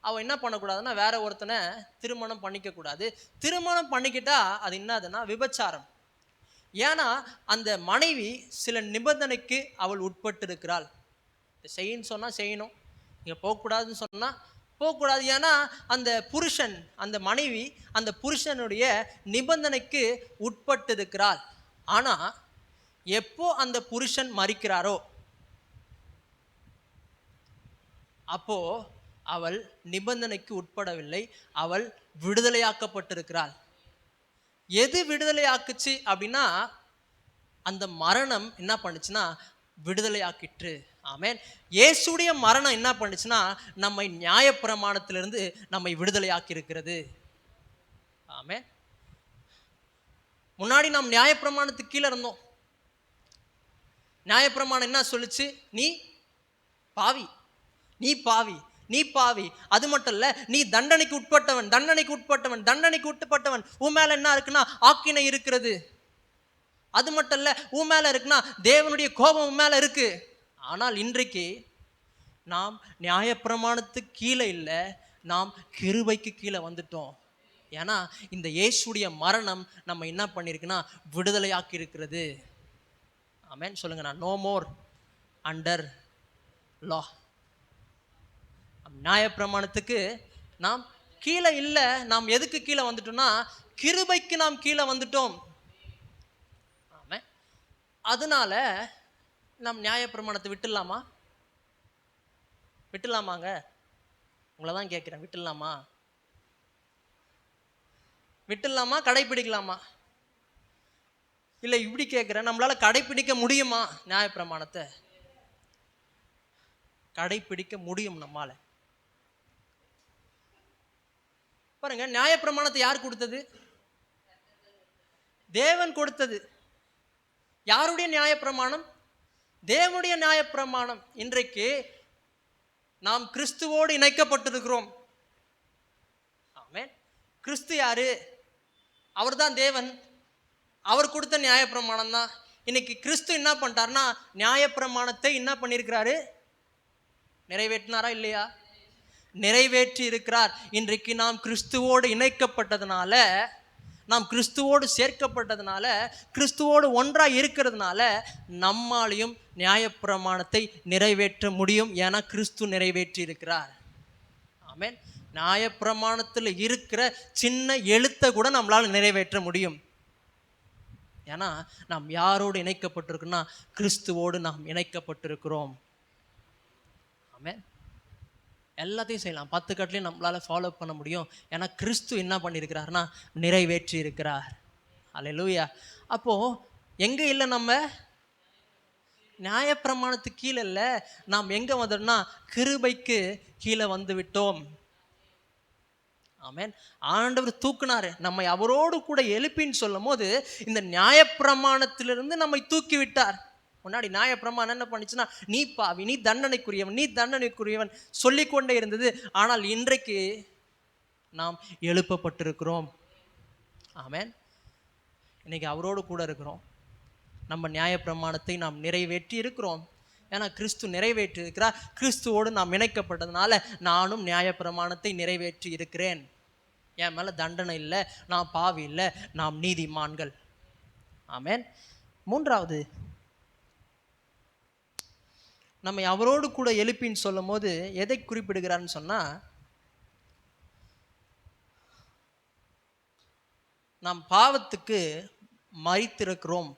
அவன் என்ன பண்ணக்கூடாதுன்னா, வேற ஒருத்தனை திருமணம் பண்ணிக்க கூடாது. திருமணம் பண்ணிக்கிட்டா அது என்னதுன்னா விபச்சாரம். ஏன்னா அந்த மனைவி சில நிபந்தனைக்கு அவள் உட்பட்டு இருக்கிறாள். செய்யின்னு சொன்னா செய்யணும், இங்க போகக்கூடாதுன்னு சொன்னா போகக்கூடாது. ஏன்னா அந்த புருஷன், அந்த மனைவி அந்த புருஷனுடைய நிபந்தனைக்கு உட்பட்டு இருக்கிறாள். ஆனா எப்போ அந்த புருஷன் மரிக்கிறாரோ அப்போ அவள் நிபந்தனைக்கு உட்படவில்லை, அவள் விடுதலையாக்கப்பட்டிருக்கிறாள். எது விடுதலையாக்குச்சு அப்படின்னா, அந்த மரணம் என்ன பண்ணுச்சுன்னா விடுதலையாக்கிற்று. ஆமென். இயேசுடைய மரணம் என்ன பண்ணுச்சுன்னா, நம்மை நியாயப்பிரமாணத்திலிருந்து நம்மை விடுதலையாக்கி இருக்கிறது. ஆமென். முன்னாடி நாம் நியாயப்பிரமாணத்துக்கு கீழே இருந்தோம். நியாயப்பிரமாணம் என்ன சொல்லுச்சு? நீ பாவி, நீ பாவி, நீ பாவி. அது மட்டும் இல்ல, நீ தண்டனைக்கு உட்பட்டவன், தண்டனைக்கு உட்பட்டவன், தண்டனைக்கு உட்பட்டவன். உன் மேல என்ன இருக்குன்னா ஆக்கினை இருக்கிறது. அது மட்டும் இல்ல, உன் மேல இருக்குன்னா தேவனுடைய கோபம் உன் மேல இருக்கு. ஆனால் இன்றைக்கு நாம் நியாயப்பிரமாணத்துக்கு கீழே இல்லை, நாம் கிருபைக்கு கீழே வந்துட்டோம். ஏன்னா இந்த இயேசுடைய மரணம் நம்ம என்ன பண்ணியிருக்குன்னா விடுதலையாக்கி இருக்கிறது. ஆமென் சொல்லுங்க. நான் நோ மோர் அண்டர் லா. நியாயப்பிரமாணத்துக்கு நாம் கீழே இல்லை. நாம் எதுக்கு கீழே வந்துட்டோம்னா கிருபைக்கு நாம் கீழே வந்துட்டோம். ஆமென். அதனால நாம் நியாயப்பிரமாணத்தை விட்டுடலாமா? விட்டுடலாமாங்க? உங்களை தான் கேட்குறேன், விட்டுடலாமா? விட்டுடலாமா கடைப்பிடிக்கலாமா? இல்லை இப்படி கேட்குறேன், நம்மளால கடைப்பிடிக்க முடியுமா? நியாயப்பிரமாணத்தை கடைப்பிடிக்க முடியும் நம்மால. பாருங்க, நியாயப்பிரமாணத்தை யார் கொடுத்தது? தேவன் கொடுத்தது. யாருடைய நியாயப்பிரமாணம்? தேவனுடைய நியாயப்பிரமாணம். இன்றைக்கு நாம் கிறிஸ்துவோடு இணைக்கப்பட்டிருக்கிறோம். ஆமென். கிறிஸ்து யாரு? அவர் தான் தேவன். அவர் கொடுத்த நியாயப்பிரமாணம் தான். இன்னைக்கு கிறிஸ்து என்ன பண்ணிட்டார்னா நியாயப்பிரமாணத்தை என்ன பண்ணியிருக்கிறாரு? நிறைவேற்றினாரா இல்லையா? நிறைவேற்றி இருக்கிறார். இன்றைக்கு நாம் கிறிஸ்துவோடு இணைக்கப்பட்டதுனால, நாம் கிறிஸ்துவோடு சேர்க்கப்பட்டதுனால, கிறிஸ்துவோடு ஒன்றாக இருக்கிறதுனால நம்மாலையும் நியாயப்பிரமாணத்தை நிறைவேற்ற முடியும். ஏன்னா கிறிஸ்து நிறைவேற்றி இருக்கிறார். ஆமென். நியாயப்பிரமாணத்தில் இருக்கிற சின்ன எழுத்தை கூட நம்மளால் நிறைவேற்ற முடியும். ஏன்னா நாம் யாரோடு இணைக்கப்பட்டிருக்கோம்னா கிறிஸ்துவோடு நாம் இணைக்கப்பட்டிருக்கிறோம். ஆமென். எல்லாத்தையும் செய்யலாம். 10 கட்டளையும் நம்மளால் ஃபாலோ பண்ண முடியும். ஏன்னா கிறிஸ்து என்ன பண்ணியிருக்கிறாருன்னா நிறைவேற்றி இருக்கிறார். அல்லேலூயா. அப்போது எங்கே இல்லை? நம்ம நியாயப்பிரமாணத்துக்கு கீழே இல்லை. நாம் எங்கே வந்தோம்னா கிருபைக்கு கீழே வந்து விட்டோம். ஆமென். ஆண்டவர் தூக்குனாரு நம்மை, அவரோடு கூட எழுப்பின்னு சொல்லும் போது இந்த நியாயப்பிரமாணத்திலிருந்து நம்மை தூக்கி விட்டார். முன்னாடி நியாயப்பிரமாணம் என்ன பண்ணிச்சுன்னா நீ பாவி, நீ தண்டனைக்குரியவன், நீ தண்டனைக்குரியவன் சொல்லிக்கொண்டே இருந்தது. ஆனால் இன்றைக்கு நாம் எழுப்பப்பட்டிருக்கிறோம். ஆமென். இன்னைக்கு அவரோடு கூட இருக்கிறோம். நம்ம நியாயப்பிரமாணத்தை நாம் நிறைவேற்றி இருக்கிறோம். ஏன்னா கிறிஸ்து நிறைவேற்றி இருக்கிறார். கிறிஸ்துவோடு நாம் இணைக்கப்பட்டதுனால நானும் நியாயப்பிரமாணத்தை நிறைவேற்றி இருக்கிறேன். என் மேலே தண்டனை இல்லை, நான் பாவி இல்லை, நாம் நீதிமான்கள். ஆமென். மூன்றாவது, நம்மை அவரோடு கூட எழுப்பின்னு சொல்லும் போது எதை குறிப்பிடுகிறான்னு சொன்னால், நாம் பாவத்துக்கு மரித்திருக்கிறோம்.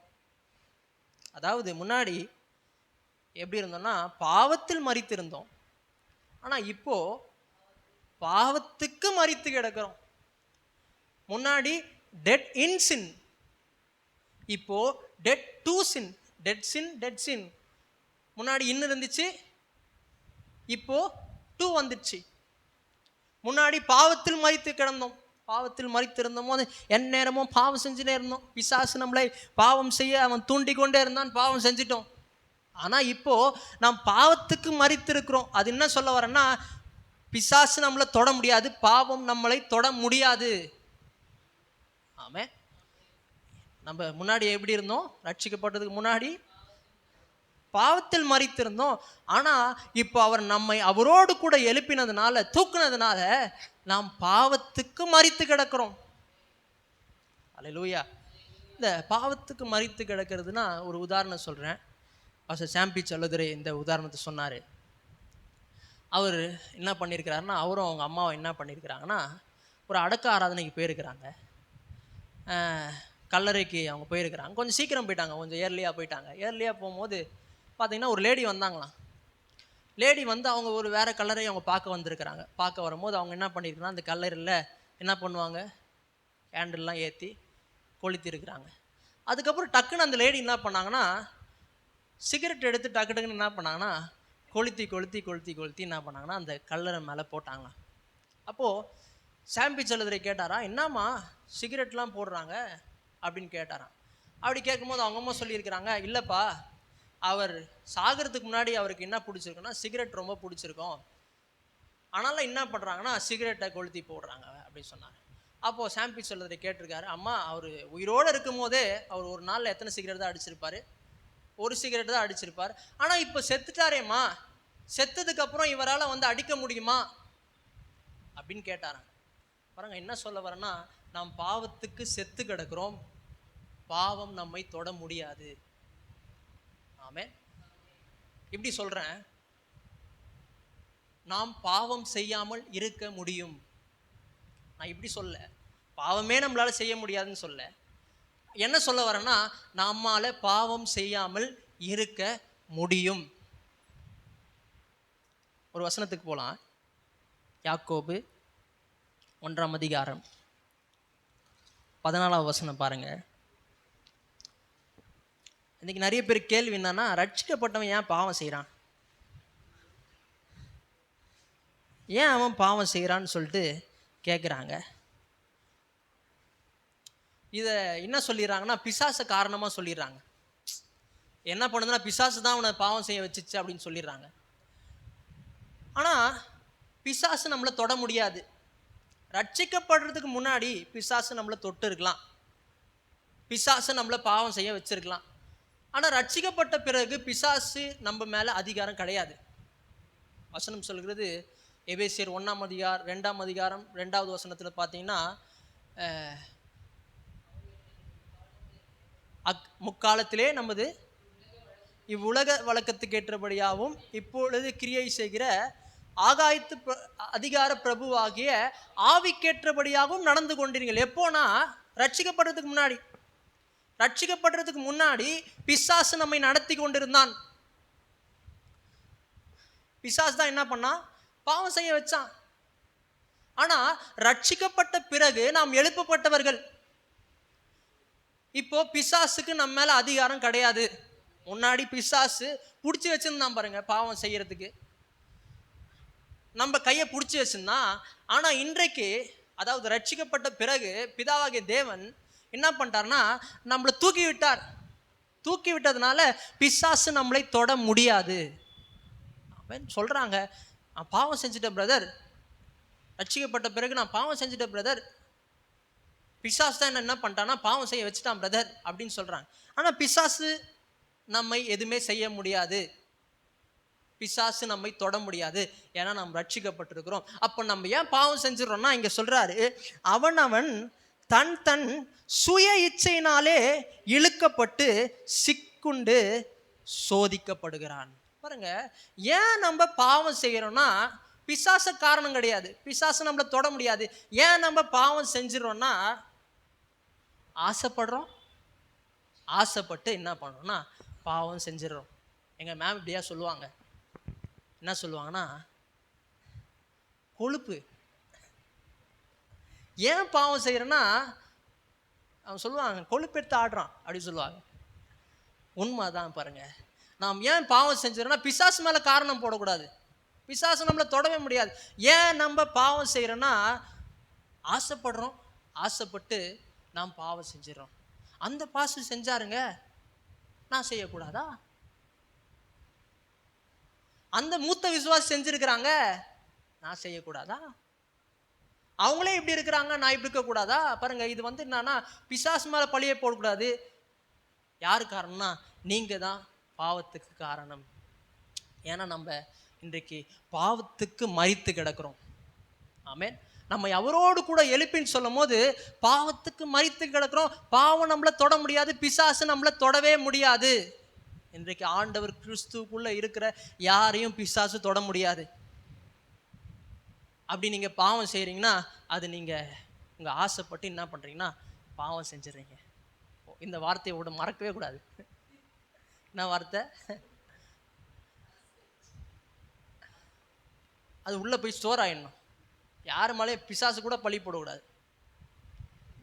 அதாவது முன்னாடி எப்படி இருந்தோம்னா பாவத்தில் மரித்திருந்தோம். ஆனால் இப்போ பாவத்துக்கு மரித்து கிடக்கிறோம். முன்னாடி டெட் இன் சின், இப்போ dead to sin. Dead sin, dead sin. முன்னாடி இன் இருந்துச்சு, இப்போ டு வந்துடுச்சு. முன்னாடி பாவத்தில் மரித்து கிடந்தோம். பாவத்தில் மரித்திருந்தோம் போது எந்நேரமும் பாவம் செஞ்சுட்டே இருந்தோம். பிசாசு நம்மளை பாவம் செய்ய அவன் தூண்டி கொண்டே இருந்தான், பாவம் செஞ்சிட்டோம். ஆனால் இப்போ நாம் பாவத்துக்கு மரித்திருக்கிறோம். அது என்ன சொல்ல வரேன்னா பிசாசு நம்மளை தொட முடியாது, பாவம் நம்மளை தொட முடியாது. ஆமே. நம்ம முன்னாடி எப்படி இருந்தோம்? ரட்சிக்கப்பட்டதுக்கு முன்னாடி பாவத்தில் மரித்திருந்தோம். ஆனால் இப்போ அவர் நம்மை அவரோடு கூட எழுப்பினதுனால, தூக்குனதுனால நாம் பாவத்துக்கு மரித்து கிடக்கிறோம். அல்லேலூயா. இந்த பாவத்துக்கு மரித்து கிடக்கிறதுனா ஒரு உதாரணம் சொல்கிறேன். பாஸ்டர் சாம்பி செல்லதுரை இந்த உதாரணத்தை சொன்னார். அவர் என்ன பண்ணியிருக்கிறாருன்னா, அவரும் அவங்க அம்மாவை என்ன பண்ணியிருக்கிறாங்கன்னா, ஒரு அடக்க ஆராதனைக்கு போயிருக்கிறாங்க. கல்லறைக்கு அவங்க போயிருக்கிறாங்க. கொஞ்சம் சீக்கிரம் போயிட்டாங்க, கொஞ்சம் ஏர்லியாக போயிட்டாங்க. ஏர்லியாக போகும்போது பார்த்தீங்கன்னா ஒரு லேடி வந்தாங்களாம். லேடி வந்து அவங்க ஒரு வேறு கல்லறை அவங்க பார்க்க வந்திருக்கிறாங்க. பார்க்க வரும்போது அவங்க என்ன பண்ணியிருக்கிறாங்க, அந்த கல்லறையில் என்ன பண்ணுவாங்க, கேண்டில்லாம் ஏற்றி கொளுத்திருக்கிறாங்க. அதுக்கப்புறம் டக்குன்னு அந்த லேடி என்ன பண்ணாங்கன்னா சிகரெட் எடுத்து டக்கு டக்குன்னு என்ன பண்ணாங்கன்னா கொளுத்தி கொளுத்தி கொளுத்தி கொளுத்தி என்ன பண்ணாங்கன்னா அந்த கல்லறை மேலே போட்டாங்களாம். அப்போது சாம்பி செல்லதுரை கேட்டாரா, என்னம்மா சிகரெட்லாம் போடுறாங்க அப்படின்னு கேட்டாராம். அப்படி கேட்கும்போது அவங்க அம்மா சொல்லியிருக்கிறாங்க, இல்லைப்பா அவர் சாகிறதுக்கு முன்னாடி அவருக்கு என்ன பிடிச்சிருக்குன்னா சிகரெட் ரொம்ப பிடிச்சிருக்கும், ஆனாலும் என்ன பண்ணுறாங்கன்னா சிகரெட்டை கொளுத்தி போடுறாங்க அப்படின்னு சொன்னார். அப்போது சாம்பி செல்லதுரை கேட்டிருக்காரு, அம்மா அவர் உயிரோடு இருக்கும் போதே அவர் ஒரு நாளில் எத்தனை சிகரெட் தான் அடிச்சிருப்பார்? ஒரு சிகரெட் தான் அடிச்சிருப்பார். ஆனால் இப்போ செத்துட்டாரேம்மா, செத்ததுக்கப்புறம் இவரால் வந்து அடிக்க முடியுமா அப்படின்னு கேட்டாராங்க. பாருங்க என்ன சொல்ல வரேன்னா, நாம் பாவத்துக்கு செத்து கிடக்கிறோம், பாவம் நம்மை தொட முடியாது. ஆமென். இப்படி சொல்றேன், நாம் பாவம் செய்யாமல் இருக்க முடியும். நான் இப்படி சொல்ல, பாவமே நம்மளால செய்ய முடியாதுன்னு சொல்ல. என்ன சொல்ல வரேன்னா, நம்மால பாவம் செய்யாமல் இருக்க முடியும். ஒரு வசனத்துக்கு போலாம். யாக்கோபு 1ஆம் அதிகாரம் 14ஆம் வசனம் பாருங்க. இன்னைக்கு நிறைய பேர் கேள்வி என்னன்னா, ரட்சிக்கப்பட்டவன் ஏன் பாவம் செய்கிறான், ஏன் அவன் பாவம் செய்கிறான்னு சொல்லிட்டு கேட்குறாங்க. இதை என்ன சொல்லிடுறாங்கன்னா, பிசாசு காரணமாக சொல்லிடுறாங்க. என்ன பண்ணுதுன்னா, பிசாசு தான் அவனை பாவம் செய்ய வச்சுச்சு அப்படின்னு சொல்லிடுறாங்க. ஆனால் பிசாசு நம்மளை தொட முடியாது. ரட்சிக்கப்படுறதுக்கு முன்னாடி பிசாசு நம்மளை தொட்டு இருக்கலாம், பிசாசு நம்மளை பாவம் செய்ய வச்சிருக்கலாம். ஆனால் ரட்சிக்கப்பட்ட பிறகு பிசாசு நம்ம மேலே அதிகாரம் கிடையாது. வசனம் சொல்கிறது, எபேசியர் 1ஆம் அதிகாரம் 2ஆம் அதிகாரம் 2வது வசனத்தில் பார்த்தீங்கன்னா, முக்காலத்திலே நமது இவ்வுலக வழக்கத்துக்கு ஏற்றபடியாகவும் இப்பொழுது கிரியை செய்கிற ஆகாயத்து அதிகார பிரபுவாகிய ஆவிக்கேற்றபடியாகவும் நடந்து கொண்டீர்கள். எப்போனா, ரட்சிக்கப்படுறதுக்கு முன்னாடி. ரட்சிக்கப்படுறதுக்கு முன்னாடி பிசாசு நம்மை நடத்தி கொண்டிருந்தான். பிசாசு தான் என்ன பண்ணா, பாவம் செய்ய வச்சான். ஆனா ரட்சிக்கப்பட்ட பிறகு நாம் எழுப்பப்பட்டவர்கள். இப்போ பிசாசுக்கு நம்ம மேல அதிகாரம் கிடையாது. முன்னாடி பிசாசு பிடிச்சி வச்சிருந்தான் பாருங்க பாவம் செய்யறதுக்கு, நம்ம கையை பிடிச்சி வச்சிருந்தான். ஆனா இன்றைக்கு, அதாவது ரட்சிக்கப்பட்ட பிறகு பிதாவாகிய தேவன் என்ன பண்ணிட்டார்னா, நம்மளை தூக்கி விட்டார். தூக்கி விட்டதுனால பிசாசு நம்மளை தொட முடியாது. சொல்றாங்க, நான் பாவம் செஞ்சுட்டேன் பிரதர், ரட்சிக்கப்பட்ட பிறகு நான் பாவம் செஞ்சுட்டேன் பிரதர், பிசாசு தான் என்ன பண்ணிட்டான்னா பாவம் செய்ய வச்சுட்டான் பிரதர் அப்படின்னு சொல்றாங்க. ஆனால் பிசாசு நம்மை எதுவுமே செய்ய முடியாது, பிசாசு நம்மை தொட முடியாது. ஏன்னா நாம் ரட்சிக்கப்பட்டிருக்கிறோம். அப்போ நம்ம ஏன் பாவம் செஞ்சிடறோம்னா, இங்கே சொல்றாரு, அவன் தன் தன் சுய இச்சையினாலே இழுக்கப்பட்டு சிக்குண்டு சோதிக்கப்படுகிறான். பாருங்க, ஏன் நம்ம பாவம் செய்யறோம்னா பிசாச காரணம் கிடையாது, பிசாசு நம்மளை தொட முடியாது. ஏன் நம்ம பாவம் செஞ்சிடறோம்னா, ஆசைப்படுறோம், ஆசைப்பட்டு என்ன பண்ணுறோம்னா பாவம் செஞ்சிடறோம். எங்கள் மேம் இப்படியா சொல்லுவாங்க, என்ன சொல்லுவாங்கன்னா, கொழுப்பு. ஏன் பாவம் செய்கிறேன்னா, அவன் சொல்லுவாங்க கொழுப்பெடுத்து ஆடுறான் அப்படி சொல்லுவாங்க. உண்மைதான். பாருங்க, நாம் ஏன் பாவம் செஞ்சிடறோம்னா பிசாசு மேலே காரணம் போடக்கூடாது, பிசாசு நம்மளை தொடவே முடியாது. ஏன் நம்ம பாவம் செய்கிறோன்னா, ஆசைப்படுறோம், ஆசைப்பட்டு நாம் பாவம் செஞ்சிடறோம். அந்த பாசு செஞ்சாருங்க, நான் செய்யக்கூடாதா? அந்த மூத்த விசுவாசி செஞ்சிருக்கிறாங்க, நான் செய்யக்கூடாதா? அவங்களே இப்படி இருக்கிறாங்க, நான் இப்படி இருக்கக்கூடாதா? பாருங்க, இது என்னன்னா பிசாசு மேலே பழியை போடக்கூடாது. யாரு காரணம்னா, நீங்க தான் பாவத்துக்கு காரணம். ஏன்னா நம்ம இன்றைக்கு பாவத்துக்கு மரித்து கிடக்கிறோம். ஆமென். நம்ம அவரோடு கூட எழுப்பின்னு சொல்லும் போது பாவத்துக்கு மரித்து கிடக்கிறோம். பாவம் நம்மளை தொட முடியாது, பிசாசு நம்மளை தொடவே முடியாது. இன்றைக்கு ஆண்டவர் கிறிஸ்துக்குள்ள இருக்கிற யாரையும் பிசாசு தொட முடியாது. அப்படி நீங்க பாவம் செய்றீங்கன்னா, அது நீங்க உங்க ஆசைப்பட்டு என்ன பண்றீங்கன்னா பாவம் செஞ்சிடறீங்க. இந்த வார்த்தையை விட மறக்கவே கூடாது. என்ன வார்த்தை? அது உள்ள போய் ஸ்டோர் ஆயிடணும். யார் மேலே பிசாசு கூட பழி போடக்கூடாது.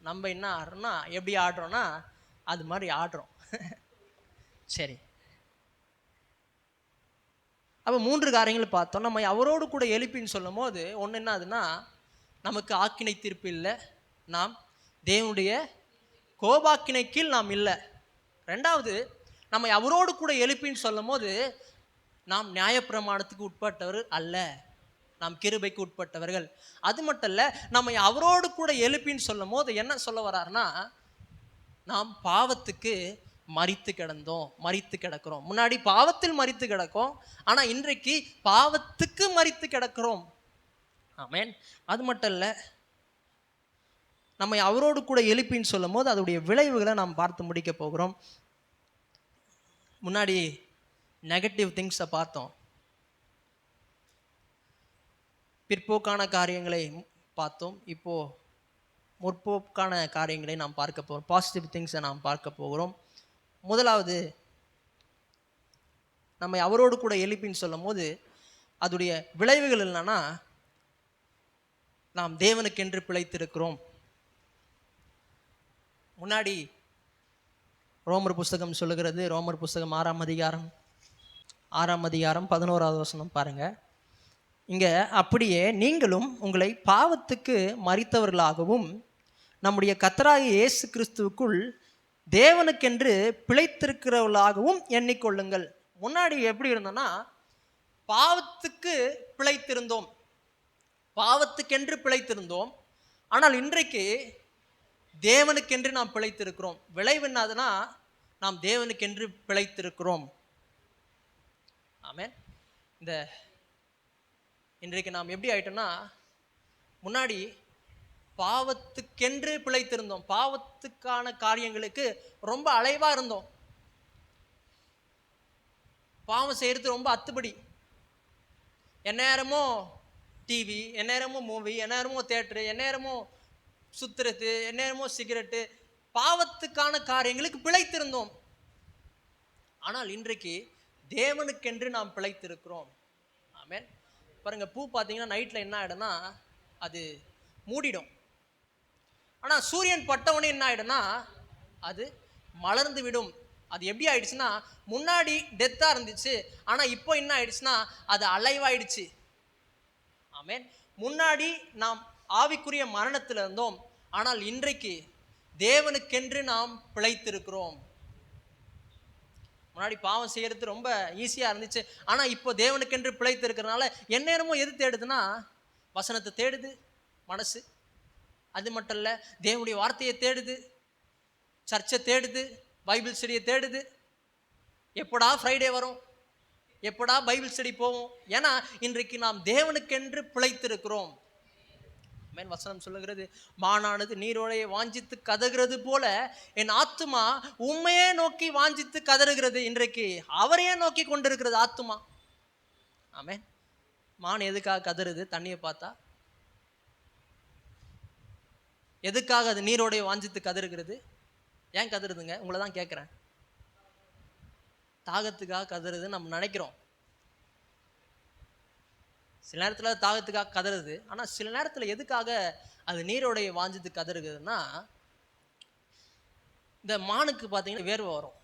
நம்ம என்ன ஆடுறோம்னா, எப்படி ஆடுறோம்னா அது மாதிரி ஆடுறோம். சரி, அப்போ 3 காரியங்கள் பார்த்தோம். நம்ம அவரோடு கூட எழுப்பின்னு சொல்லும் போது ஒன்று என்ன ஆகுதுன்னா, நமக்கு ஆக்கினை தீர்ப்பு இல்லை, நாம் தேவனுடைய கோபாக்கினை கீழ் நாம் இல்லை. 2வது, நம்ம அவரோடு கூட எழுப்பின்னு சொல்லும் போது நாம் நியாயப்பிரமாணத்துக்கு உட்பட்டவர் அல்ல, நாம் கிருபைக்கு உட்பட்டவர்கள். அது மட்டும் இல்லை, நம்ம அவரோடு கூட எழுப்பின்னு சொல்லும் போது என்ன சொல்ல வர்றாருன்னா, நாம் பாவத்துக்கு மரித்து கிடக்கிறோம். முன்னாடி பாவத்தில் மரித்து கிடக்கும், ஆனால் இன்றைக்கு பாவத்துக்கு மரித்து கிடக்கிறோம். ஆமென். அது மட்டும் இல்லை, நம்மை அவரோடு கூட எழுப்பின்னு சொல்லும் போது அதோடைய விளைவுகளை நாம் பார்த்து முடிக்க போகிறோம். முன்னாடி நெகட்டிவ் திங்ஸை பார்த்தோம், பிற்போக்கான காரியங்களை பார்த்தோம். இப்போது முற்போக்கான காரியங்களை நாம் பார்க்க போகிறோம், பாசிட்டிவ் திங்ஸை நாம் பார்க்க போகிறோம். முதலாவது, நம்மை அவரோடு கூட எழுப்பின்னு சொல்லும் போது அதோடைய விளைவுகள் என்னன்னா, நாம் தேவனுக்கென்று பிழைத்திருக்கிறோம். முன்னாடி ரோமர் புஸ்தகம் சொல்லுகிறது, ரோமர் புஸ்தகம் 6ஆம் அதிகாரம் 11வது வசனம் பாருங்க. இங்கே அப்படியே நீங்களும் உங்களை பாவத்துக்கு மரித்தவர்களாகவும் நம்முடைய கர்த்தராகிய இயேசு கிறிஸ்துவுக்குள் தேவனுக்கென்று பிழைத்திருக்கிறவர்களாகவும் எண்ணிக்கொள்ளுங்கள். முன்னாடி எப்படி இருந்தோம்னா, பாவத்துக்கு பிழைத்திருந்தோம், பாவத்துக்கென்று பிழைத்திருந்தோம். ஆனால் இன்றைக்கு தேவனுக்கென்று நாம் பிழைத்திருக்கிறோம். விளைவு என்னதுன்னா, நாம் தேவனுக்கென்று பிழைத்திருக்கிறோம். ஆமென். இந்த இன்றைக்கு நாம் எப்படி ஆயிட்டோம்னா, முன்னாடி பாவத்துக்கென்று பிழைத்திருந்தோம், பாவத்துக்கான காரியங்களுக்கு ரொம்ப அலைவா இருந்தோம், பாவம் செய்யறது ரொம்ப அத்துப்படி. எந்நேரமும் டிவி, எந்நேரமும் மூவி, எந்நேரமும் தேட்டரு, எந்நேரமும் சுத்துறது, எந்நேரமும் சிகரெட்டு, பாவத்துக்கான காரியங்களுக்கு பிழைத்திருந்தோம். ஆனால் இன்றைக்கு தேவனுக்கென்று நாம் பிழைத்திருக்கிறோம். ஆமென். பாருங்க, பூ பார்த்தீங்கன்னா நைட்டில் என்ன ஆகிடும்னா அது மூடிடும். ஆனால் சூரியன் பட்டவனே என்ன ஆகிடும்னா அது மலர்ந்து விடும். அது எப்படி ஆயிடுச்சுன்னா, முன்னாடி டெத்தாக இருந்துச்சு, ஆனால் இப்போ என்ன ஆயிடுச்சுன்னா அது அலைவாயிடுச்சு. ஆமென். முன்னாடி நாம் ஆவிக்குரிய மரணத்தில் இருந்தோம், ஆனால் இன்றைக்கு தேவனுக்கென்று நாம் பிழைத்திருக்கிறோம். முன்னாடி பாவம் செய்யறது ரொம்ப ஈஸியாக இருந்துச்சு, ஆனால் இப்போ தேவனுக்கென்று பிழைத்திருக்கிறதுனால எந்நேரமும் எது தேடுதுன்னா, வசனத்தை தேடுது மனசு. அது மட்டும் இல்லை, தேவனுடைய வார்த்தையை தேடுது, சர்ச்சை தேடுது, பைபிள் ஸ்டடியை தேடுது. எப்படா ஃப்ரைடே வரும், எப்படா பைபிள் ஸ்டடி போவோம். ஏன்னா இன்றைக்கு நாம் தேவனுக்கென்று பிழைத்திருக்கிறோம். ஆமென். வசனம் சொல்லுகிறது, மானானது நீரோடையை வாஞ்சித்து கதறுகிறது போல என் ஆத்துமா உண்மையே நோக்கி வாஞ்சித்து கதறுகிறது. இன்றைக்கு அவரையே நோக்கி கொண்டிருக்கிறது ஆத்துமா. ஆமென். மான் எதுக்காக கதறுது? தண்ணியை பார்த்தா. எதுக்காக அது நீரோடையை வாஞ்சித்து கதறுகிறது? ஏன் கதறுதுங்க? உங்களை தான் கேட்குறேன். தாகத்துக்காக கதறுதுன்னு நம்ம நினைக்கிறோம். சில நேரத்தில் தாகத்துக்காக கதறுது, ஆனால் சில நேரத்தில் எதுக்காக அது நீரோடைய வாஞ்சது கதறுகுதுன்னா, இந்த மானுக்கு பார்த்தீங்கன்னா வேர்வை வரும்.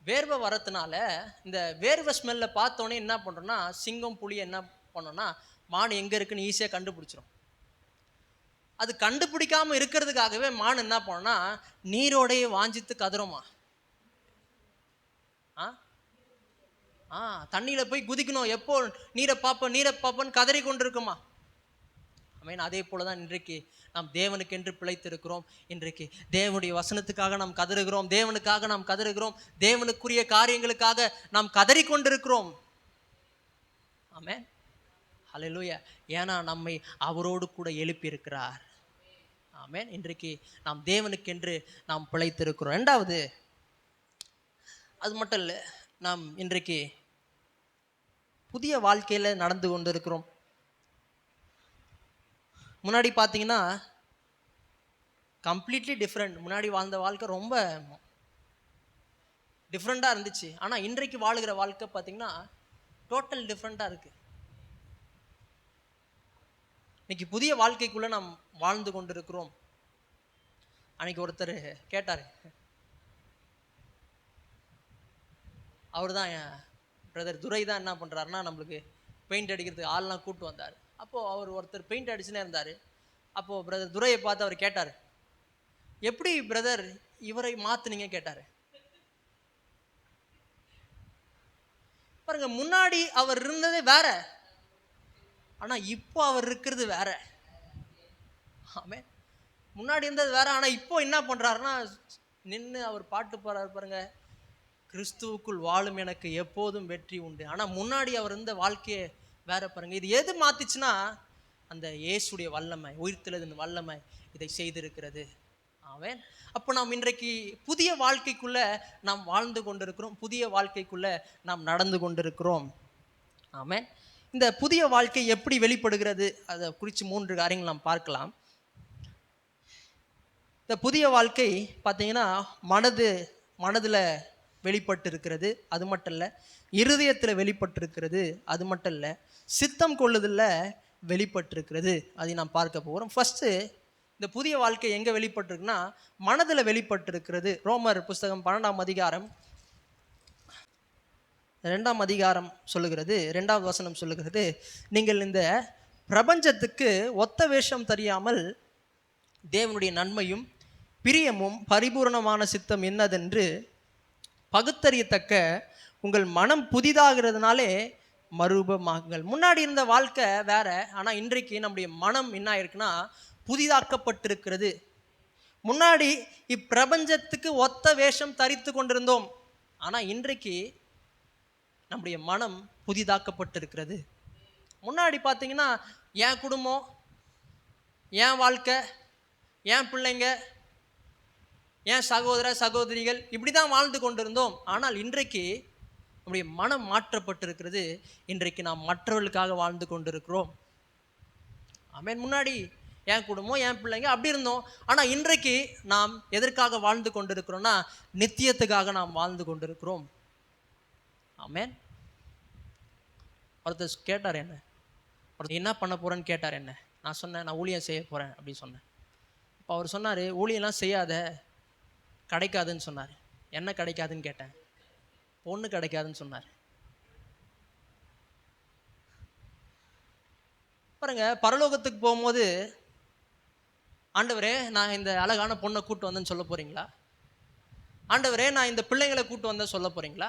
வேர்வை வரத்துனால இந்த வேர்வை ஸ்மெல்ல பார்த்தோன்னே என்ன பண்ணுறோன்னா, சிங்கம் புலி என்ன பண்ணோன்னா, மான் எங்கே இருக்குன்னு ஈஸியாக கண்டுபிடிச்சிடும். அது கண்டுபிடிக்காமல் இருக்கிறதுக்காகவே மான் என்ன பண்ணோன்னா நீரோடைய வாஞ்சித்து கதறுமா. தண்ணியில் போய் குதிக்கணும், எப்போ நீரை பார்ப்போன்னு கதறி கொண்டு இருக்குமா. ஆமென். அதே போல தான் இன்றைக்கு நாம் தேவனுக்கென்று பிழைத்திருக்கிறோம். இன்றைக்கு தேவனுடைய வசனத்துக்காக நாம் கதறுகிறோம், தேவனுக்காக நாம் கதறுகிறோம், தேவனுக்குரிய காரியங்களுக்காக நாம் கதறி கொண்டிருக்கிறோம். ஆமென். ஹல்லேலூயா. ஏன்னா நம்மை அவரோடு கூட எழுப்பியிருக்கிறார். ஆமென். இன்றைக்கு நாம் தேவனுக்கென்று நாம் பிழைத்திருக்கிறோம். ரெண்டாவது, அது மட்டும் இல்லை, நாம் இன்றைக்கு புதிய வாழ்க்கையில் நடந்து கொண்டு இருக்கிறோம். முன்னாடி பார்த்தீங்கன்னா கம்ப்ளீட்லி டிஃப்ரெண்ட். முன்னாடி வாழ்ந்த வாழ்க்கை ரொம்ப டிஃப்ரெண்ட்டாக இருந்துச்சு. ஆனால் இன்றைக்கு வாழுகிற வாழ்க்கை பார்த்தீங்கன்னா டோட்டல் டிஃப்ரெண்ட்டாக இருக்குது. இன்னைக்கு புதிய வாழ்க்கைக்குள்ளே நாம் வாழ்ந்து கொண்டு இருக்கிறோம். அன்னைக்கு ஒருத்தர் கேட்டார், அவர் தான் பிரதர் துரை தான் என்ன பண்ணுறாருன்னா, நம்மளுக்கு பெயிண்ட் அடிக்கிறதுக்கு ஆள்லாம் கூப்பிட்டு வந்தார். அப்போது அவர் ஒருத்தர் பெயிண்ட் அடிச்சுனே இருந்தார். அப்போது பிரதர் துரையை பார்த்து அவர் கேட்டார், எப்படி பிரதர் இவரை மாற்றுனீங்க கேட்டார். பாருங்க, முன்னாடி அவர் இருந்ததே வேற, ஆனால் இப்போ அவர் இருக்கிறது வேற. ஆமென். முன்னாடி இருந்தது வேற, ஆனால் இப்போ என்ன பண்ணுறாருன்னா, நின்று அவர் பாட்டு பாடுறாரு பாருங்க, கிறிஸ்துவுக்குள் வாழும் எனக்கு எப்போதும் வெற்றி உண்டு. ஆனால் முன்னாடி அவர் இருந்த வாழ்க்கையை வேற பாருங்க. இது எது மாத்திச்சுன்னா, அந்த இயேசுடைய வல்லமை, உயிர்த்தெழுதலின் வல்லமை இதை செய்திருக்கிறது. ஆமென். அப்போ நாம் இன்றைக்கு புதிய வாழ்க்கைக்குள்ள நாம் வாழ்ந்து கொண்டிருக்கிறோம், புதிய வாழ்க்கைக்குள்ள நாம் நடந்து கொண்டிருக்கிறோம். ஆமென். இந்த புதிய வாழ்க்கை எப்படி வெளிப்படுகிறது அதை குறித்து 3 காரியங்கள் நாம் பார்க்கலாம். இந்த புதிய வாழ்க்கை பார்த்தீங்கன்னா மனதில் வெளிப்பட்டு இருக்கிறது, அது மட்டும் இல்லை. இருதயத்தில் வெளிப்பட்டு இருக்கிறது, அது மட்டும் இல்லை. சித்தம் கொள்ளுதலில் வெளிப்பட்டிருக்கிறது, அதை நாம் பார்க்க போகிறோம். ஃபஸ்ட்டு இந்த புதிய வாழ்க்கை எங்கே வெளிப்பட்டிருக்குன்னா மனதில் வெளிப்பட்டிருக்கிறது. ரோமர் புஸ்தகம் 12ஆம் அதிகாரம் 2ஆம் அதிகாரம் சொல்லுகிறது, 2வது வசனம் சொல்லுகிறது, நீங்கள் இந்த பிரபஞ்சத்துக்கு ஒத்த வேஷம் தெரியாமல் தேவனுடைய நன்மையும் பிரியமும் பரிபூரணமான சித்தம் என்னதென்று பகுத்தறியத்தக்க உங்கள் மனம் புதிதாகிறதுனாலே மறுரூபமாகுங்கள். முன்னாடி இருந்த வாழ்க்கை வேற, ஆனால் இன்றைக்கு நம்முடைய மனம் என்ன ஆயிருக்குன்னா புதிதாக்கப்பட்டிருக்கிறது. முன்னாடி இப்பிரபஞ்சத்துக்கு ஒத்த வேஷம் தரித்து கொண்டிருந்தோம், ஆனால் இன்றைக்கு நம்முடைய மனம் புதிதாக்கப்பட்டிருக்கிறது. முன்னாடி பார்த்தீங்கன்னா என் குடும்பம், என் வாழ்க்கை, என் பிள்ளைங்க, என் சகோதர சகோதரிகள் இப்படி தான் வாழ்ந்து கொண்டிருந்தோம். ஆனால் இன்றைக்கு நம்முடைய மனம் மாற்றப்பட்டிருக்கிறது. இன்றைக்கு நாம் மற்றவர்களுக்காக வாழ்ந்து கொண்டிருக்கிறோம். ஆமென். முன்னாடி என் குடும்பம், என் பிள்ளைங்க அப்படி இருந்தோம், ஆனால் இன்றைக்கு நாம் எதற்காக வாழ்ந்து கொண்டிருக்கிறோம்னா நித்தியத்துக்காக நாம் வாழ்ந்து கொண்டிருக்கிறோம். ஆமென். ஒருத்தர் கேட்டார், என்ன பண்ண போகிறேன்னு கேட்டார். நான் சொன்னேன், நான் ஊழியம் செய்ய போகிறேன் அப்படின்னு சொன்னேன். இப்போ அவர் சொன்னார், ஊழியெல்லாம் செய்யாத, கிடைக்காதுன்னு சொன்னார். என்ன கிடைக்காதுன்னு கேட்டேன். பொண்ணு கிடைக்காதுன்னு சொன்னார். பாருங்க, பரலோகத்துக்கு போகும்போது ஆண்டவரே நான் இந்த அழகான பொண்ணை கூட்டு வந்தேன்னு சொல்ல போகிறீங்களா? ஆண்டவரே நான் இந்த பிள்ளைங்களை கூட்டு வந்தேன் சொல்ல போகிறீங்களா?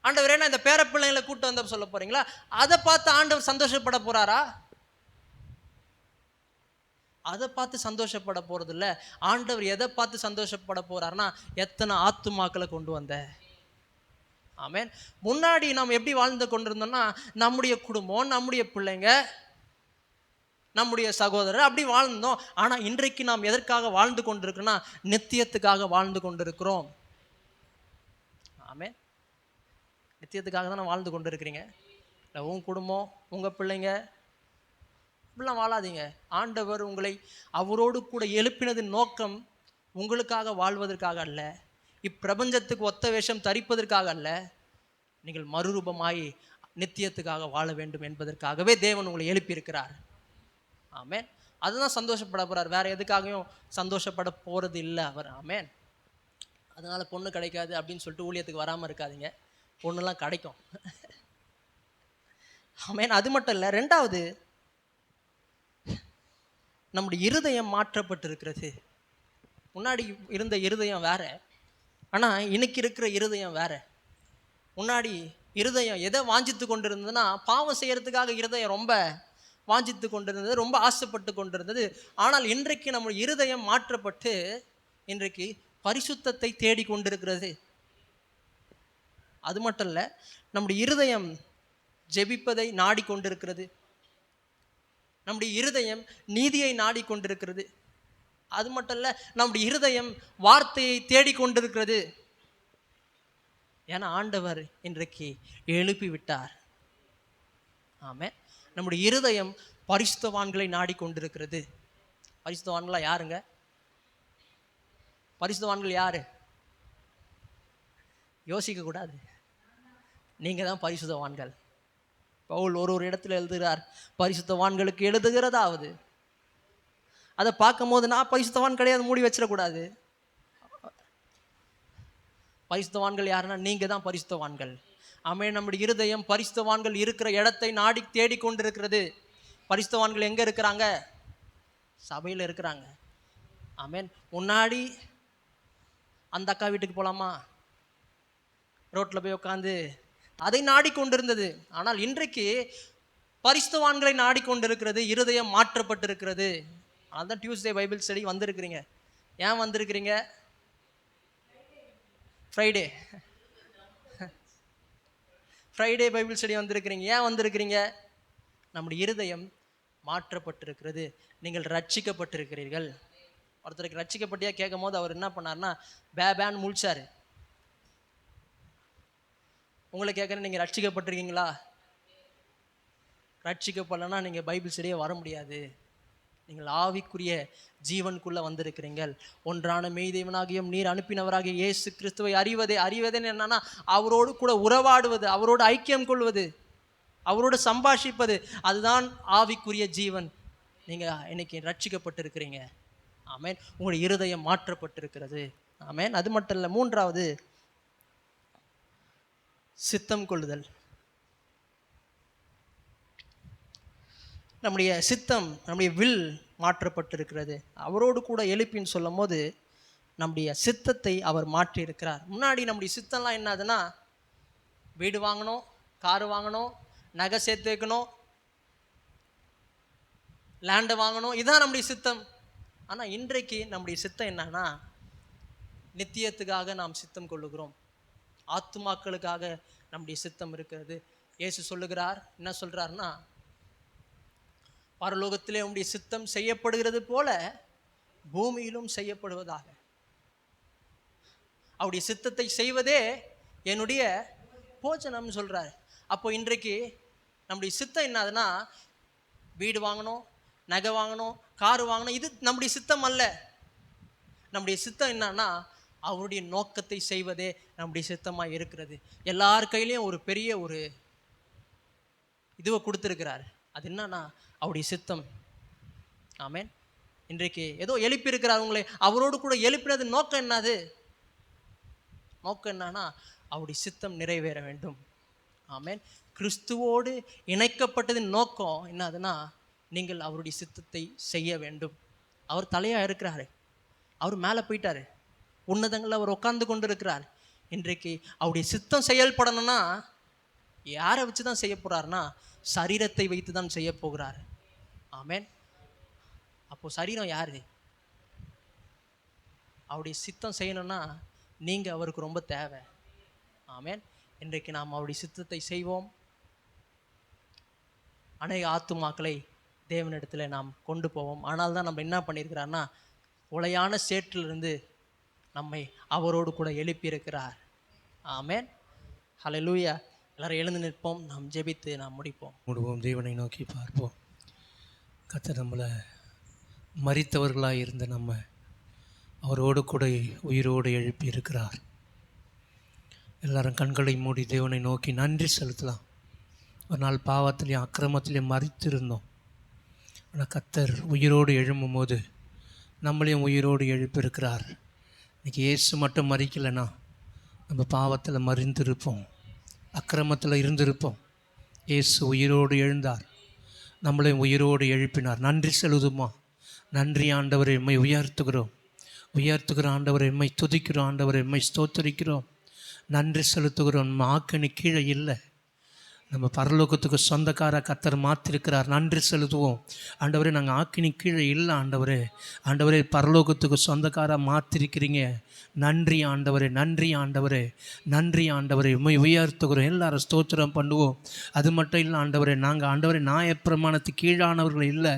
ஆண்டவரே நான் இந்த பேர பிள்ளைங்களை கூட்டு வந்த சொல்ல போகிறீங்களா? அதை பார்த்து ஆண்டவர் சந்தோஷப்பட போகிறாரா? அதை பார்த்து சந்தோஷப்பட போகிறது இல்லை. ஆண்டவர் எதை பார்த்து சந்தோஷப்பட போகிறாருன்னா எத்தனை ஆத்துமாக்களை கொண்டு வந்த. ஆமென். முன்னாடி நாம் எப்படி வாழ்ந்து கொண்டிருந்தோம்னா நம்முடைய குடும்பம், நம்முடைய பிள்ளைங்க, நம்முடைய சகோதரர் அப்படி வாழ்ந்தோம். ஆனால் இன்றைக்கு நாம் எதற்காக வாழ்ந்து கொண்டிருக்கிறோம்னா நித்தியத்துக்காக வாழ்ந்து கொண்டிருக்கிறோம். ஆமென். நித்தியத்துக்காக தான் வாழ்ந்து கொண்டு இருக்கிறீங்க. இல்லை உங்கள் குடும்பம், உங்கள் பிள்ளைங்க இப்படிலாம் வாழாதீங்க. ஆண்டவர் உங்களை அவரோடு கூட எழுப்பினதின் நோக்கம் உங்களுக்காக வாழ்வதற்காக அல்ல, இப்பிரபஞ்சத்துக்கு ஒத்த வேஷம் தரிப்பதற்காக அல்ல, நீங்கள் மறுரூபமாய் நித்தியத்துக்காக வாழ வேண்டும் என்பதற்காகவே தேவன் உங்களை எழுப்பியிருக்கிறார். ஆமென். அதுதான் சந்தோஷப்பட போகிறார், வேற எதுக்காகவும் சந்தோஷப்பட போகிறது இல்லை அவர். ஆமென். அதனால் பொண்ணு கிடைக்காது அப்படின்னு சொல்லிட்டு ஊழியத்துக்கு வராமல் இருக்காதீங்க, பொண்ணுலாம் கிடைக்கும். ஆமென். அது மட்டும் இல்லை, 2வது நம்முடைய இருதயம் மாற்றப்பட்டிருக்கிறது. முன்னாடி இருந்த இருதயம் வேற, ஆனால் இன்னைக்கு இருக்கிற இருதயம் வேற. முன்னாடி இருதயம் எதை வாஞ்சித்து கொண்டிருந்ததுன்னா பாவம் செய்யறதுக்காக இருதயம் ரொம்ப வாஞ்சித்து கொண்டிருந்தது, ரொம்ப ஆசைப்பட்டு கொண்டிருந்தது. ஆனால் இன்றைக்கு நம்முடைய இருதயம் மாற்றப்பட்டு இன்றைக்கு பரிசுத்தத்தை தேடி கொண்டிருக்கிறது. அது மட்டும் இல்லை, நம்முடைய இருதயம் ஜெபிப்பதை நாடிக்கொண்டிருக்கிறது. நம்முடைய இருதயம் நீதியை நாடிக்கொண்டிருக்கிறது. அது மட்டும் இல்லை, நம்முடைய இருதயம் வார்த்தையை தேடிக்கொண்டிருக்கிறது. ஏன்னா ஆண்டவர் இன்றைக்கு எழுப்பி விட்டார். ஆமென். நம்முடைய இருதயம் பரிசுத்தவான்களை நாடிக்கொண்டிருக்கிறது. பரிசுத்தவான்களா யாருங்க? பரிசுத்தவான்கள் யாரு? யோசிக்க கூடாது, நீங்க தான் பரிசுத்தவான்கள். பவுல் ஒரு இடத்துல எழுதுகிறார், பரிசுத்தவான்களுக்கு எழுதுகிறதாவது. அதை பார்க்கும்போது நான் பரிசுத்தவான் கிடையாது மூடி வச்சிடக்கூடாது. பரிசுத்தவான்கள் யாருன்னா நீங்க தான் பரிசுத்தவான்கள். ஆமென். நம்முடைய இருதயம் பரிசுத்தவான்கள் இருக்கிற இடத்தை நாடி தேடிக்கொண்டிருக்கிறது. பரிசுத்தவான்கள் எங்க இருக்கிறாங்க? சபையில் இருக்கிறாங்க. ஆமென். முன்னாடி அந்த அக்கா வீட்டுக்கு போகலாமா, ரோட்டில் போய் உட்காந்து அதை நாடிக்கொண்டிருந்தது. ஆனால் இன்றைக்கு பரிசுத்தவான்களை நாடிக்கொண்டிருக்கிறது, இருதயம் மாற்றப்பட்டிருக்கிறது. அதான் டியூஸ்டே பைபிள் ஸ்டடி வந்திருக்கிறீங்க. ஏன் வந்திருக்கிறீங்க? ஃப்ரைடே பைபிள் ஸ்டடி வந்திருக்கிறீங்க. ஏன் வந்திருக்கிறீங்க? நம்முடைய இருதயம் மாற்றப்பட்டிருக்கிறது. நீங்கள் ரட்சிக்கப்பட்டிருக்கிறீர்கள். ஒருத்தருக்கு ரட்சிக்கப்பட்டியா கேட்கும் போது அவர் என்ன பண்ணார்னா பேன்னு முழிச்சாரு. உங்களை கேட்குறேன், நீங்கள் ரட்சிக்கப்பட்டிருக்கீங்களா? ரட்சிக்கப்படலைன்னா நீங்கள் பைபிள் சரியாக வர முடியாது. நீங்கள் ஆவிக்குரிய ஜீவனுக்குள்ளே வந்திருக்கிறீர்கள். ஒன்றான மெய்தேவனாகியும் நீர் அனுப்பினவராகிய இயேசு கிறிஸ்துவை அறிவதேன்னு என்னன்னா அவரோடு கூட உறவாடுவது, அவரோடு ஐக்கியம் கொள்வது, அவரோடு சம்பாஷிப்பது. அதுதான் ஆவிக்குரிய ஜீவன். நீங்கள் இன்னைக்கு ரட்சிக்கப்பட்டிருக்கிறீங்க. ஆமேன். உங்களுடைய இருதயம் மாற்றப்பட்டிருக்கிறது. ஆமேன். அது மட்டும் இல்லை, மூன்றாவது சித்தம் கொள்ளுதல். நம்முடைய சித்தம், நம்முடைய வில் மாற்றப்பட்டிருக்கிறது. அவரோடு கூட எழுப்பின்னு சொல்லும் போது நம்முடைய சித்தத்தை அவர் மாற்றி இருக்கிறார். முன்னாடி நம்முடைய சித்தம்லாம் என்னதுன்னா வீடு வாங்கணும், காரு வாங்கணும், நகை சேர்த்து வைக்கணும், லேண்டை வாங்கணும், இதுதான் நம்முடைய சித்தம். ஆனால் இன்றைக்கு நம்முடைய சித்தம் என்னன்னா நித்தியத்துக்காக நாம் சித்தம் கொள்ளுகிறோம். ஆத்துமாக்களுக்காக நம்முடைய சித்தம் இருக்கிறது. இயேசு சொல்லுகிறார், என்ன சொல்றாருன்னா பரலோகத்திலே உம்முடைய சித்தம் செய்யப்படுகிறது போல பூமியிலும் செய்யப்படுவதாக. அவருடைய சித்தத்தை செய்வதே என்னுடைய போஜனம் சொல்றாரு. அப்போ இன்றைக்கு நம்முடைய சித்தம் என்னதுன்னா வீடு வாங்கணும், நகை வாங்கணும், காரு வாங்கணும், இது நம்முடைய சித்தம் அல்ல. நம்முடைய சித்தம் என்னன்னா அவருடைய நோக்கத்தை செய்வதே நம்முடைய சித்தமாக இருக்கிறது. எல்லார் கையிலையும் ஒரு பெரிய ஒரு இதுவை கொடுத்துருக்கிறார். அது என்னன்னா அவருடைய சித்தம். ஆமேன். இன்றைக்கு ஏதோ எழுப்பியிருக்கிறார் உங்களை, அவரோடு கூட எழுப்பினது நோக்கம் என்னது? நோக்கம் என்னன்னா அவருடைய சித்தம் நிறைவேற வேண்டும். ஆமேன். கிறிஸ்துவோடு இணைக்கப்பட்டதின் நோக்கம் என்னதுன்னா நீங்கள் அவருடைய சித்தத்தை செய்ய வேண்டும். அவர் தலையாக இருக்கிறாரு, அவர் மேலே போயிட்டாரு, உன்னதங்களில் அவர் உட்கார்ந்து கொண்டு இருக்கிறார். இன்றைக்கு அவருடைய சித்தம் செயல்படணும்னா யாரை வச்சு தான் செய்ய போகிறாருன்னா சரீரத்தை வைத்து தான் செய்ய போகிறார். ஆமேன். அப்போ சரீரம் யாரு? அவருடைய சித்தம் செய்யணும்னா நீங்கள் அவருக்கு ரொம்ப தேவை. ஆமேன். இன்றைக்கு நாம் அவருடைய சித்தத்தை செய்வோம். அநேக ஆத்துமாக்களை தேவனிடத்தில் நாம் கொண்டு போவோம். ஆனால் தான் நம்ம என்ன பண்ணியிருக்கிறார்னா உளையான சேற்றிலிருந்து நம்மை அவரோடு கூட எழுப்பியிருக்கிறார். ஆமேன். ஹல்லேலூயா. எல்லாரும் எழுந்து நிற்போம், நாம் ஜெபித்து நாம் முடிப்போம். தேவனை நோக்கி பார்ப்போம். கர்த்தர் நம்மளை மரித்தவர்களாக இருந்த நம்ம அவரோடு கூட உயிரோடு எழுப்பி இருக்கிறார். எல்லாரும் கண்களை மூடி தேவனை நோக்கி நன்றி செலுத்தலாம். ஒரு நாள் பாவத்திலையும் அக்கிரமத்திலையும் மரித்திருந்தோம். ஆனால் கர்த்தர் உயிரோடு எழும்பும் போது நம்மளையும் உயிரோடு எழுப்பியிருக்கிறார். இன்றைக்கி இயேசு மட்டும் மரிக்கலைன்னா நம்ம பாவத்தில் மறிந்திருப்போம், அக்கிரமத்தில் இருந்திருப்போம். இயேசு உயிரோடு எழுந்தார், நம்மளையும் உயிரோடு எழுப்பினார். நன்றி செலுத்துமா? நன்றி ஆண்டவரை, எம்மை உயர்த்துகிறோம் ஆண்டவரை, எம்மை துதிக்கிறோம் ஆண்டவரை, எம்மை ஸ்தோத்தரிக்கிறோம். நன்றி செலுத்துகிறோம். நம்ம ஆக்கணி கீழே இல்லை, நம்ம பரலோகத்துக்கு சொந்தக்கார கர்த்தர் மாற்றிருக்கிறார். நன்றி செலுத்துவோம். ஆண்டவரே, நாங்கள் ஆக்கினி கீழே இல்லை ஆண்டவரே. ஆண்டவரே, பரலோகத்துக்கு சொந்தக்காராக மாற்றிருக்கிறீங்க. நன்றி ஆண்டவரே, நன்றி ஆண்டவரே, நன்றி ஆண்டவரே, உம்மை உயர்த்துகிறோம். எல்லாரும் ஸ்தோத்திரம் பண்ணுவோம். அது மட்டும் இல்லை ஆண்டவரே, நாங்கள் ஆண்டவரே நியாயப்பிரமாணத்துக்கு கீழானவர்கள் இல்லை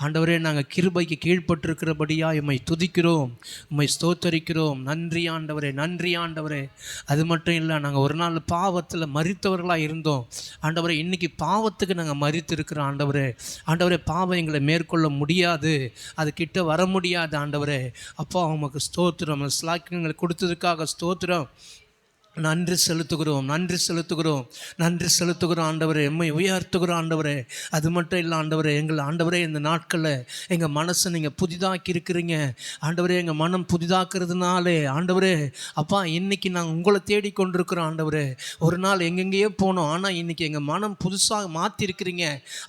ஆண்டவரே. நாங்கள் கிருபைக்கு கீழ்ப்பட்டிருக்கிறபடியாக உம்மை துதிக்கிறோம், உம்மை ஸ்தோத்தரிக்கிறோம். நன்றி ஆண்டவரே, நன்றி ஆண்டவரே. அது மட்டும் இல்லை, நாங்கள் ஒரு நாள் பாவத்தில் மரித்தவர்களாக இருந்தோம் ஆண்டவரே. இன்றைக்கி பாவத்துக்கு நாங்கள் மரித்து இருக்கிறோம் ஆண்டவரே. ஆண்டவரே, பாவம் எங்களை மேற்கொள்ள முடியாது, அது கிட்ட வர முடியாது ஆண்டவரே. அப்பா உமக்கு ஸ்தோத்திரம், ஸ்லாக்கியங்களை கொடுத்ததுக்காக ஸ்தோத்திரம். நன்றி செலுத்துகிறோம், நன்றி செலுத்துகிறோம், நன்றி செலுத்துகிறோம் ஆண்டவரே. எம்மை உயர்த்துகிறோம் ஆண்டவரே. அது மட்டும் இல்லை ஆண்டவரே, எங்கள் ஆண்டவரே இந்த நாட்களில் எங்கள் மனசை நீங்கள் புதிதாக்கி இருக்கிறீங்க ஆண்டவரே. எங்கள் மனம் புதிதாக்குறதுனாலே ஆண்டவரே அப்பா இன்றைக்கி நாங்கள் உங்களை தேடிக்கொண்டிருக்கிறோம் ஆண்டவரே. ஒரு நாள் எங்கெங்கேயோ போனோம், ஆனால் இன்றைக்கி எங்கள் மனம் புதுசாக மாற்றிருக்கிறீங்க.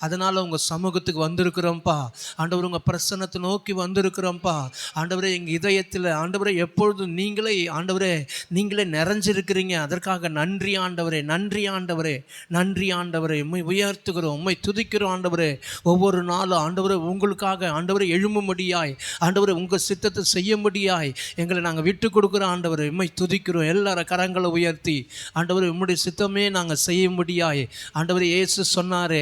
அதனால் உங்கள் சமூகத்துக்கு வந்திருக்கிறோம்ப்பா ஆண்டவர். உங்கள் பிரசன்னத்தை நோக்கி வந்திருக்கிறோம்ப்பா ஆண்டவரே. எங்கள் இதயத்தில் ஆண்டவரே எப்பொழுதும் நீங்களே ஆண்டவரே, நீங்களே நிறைஞ்சிருக்க இருக்கிறீங்க. அதற்காக நன்றி ஆண்டவரே, நன்றி ஆண்டவரே, நன்றி ஆண்டவரே. உம்மை உயர்த்துகிறோம், உம்மை துதிக்கிறோம் ஆண்டவரே. ஒவ்வொரு நாளும் ஆண்டவரே உங்களுக்காக ஆண்டவரே எழும்பும்படியாய், ஆண்டவரே உங்கள் சித்தத்தை செய்யும்படியாய் எங்களை நாங்கள் விட்டு கொடுக்குறோம் ஆண்டவரே. உம்மை துதிக்கிறோம். எல்லார கரங்களை உயர்த்தி ஆண்டவரே உம்முடைய சித்தமே நாங்கள் செய்யும்படியாய் ஆண்டவரே. இயேசு சொன்னாரே,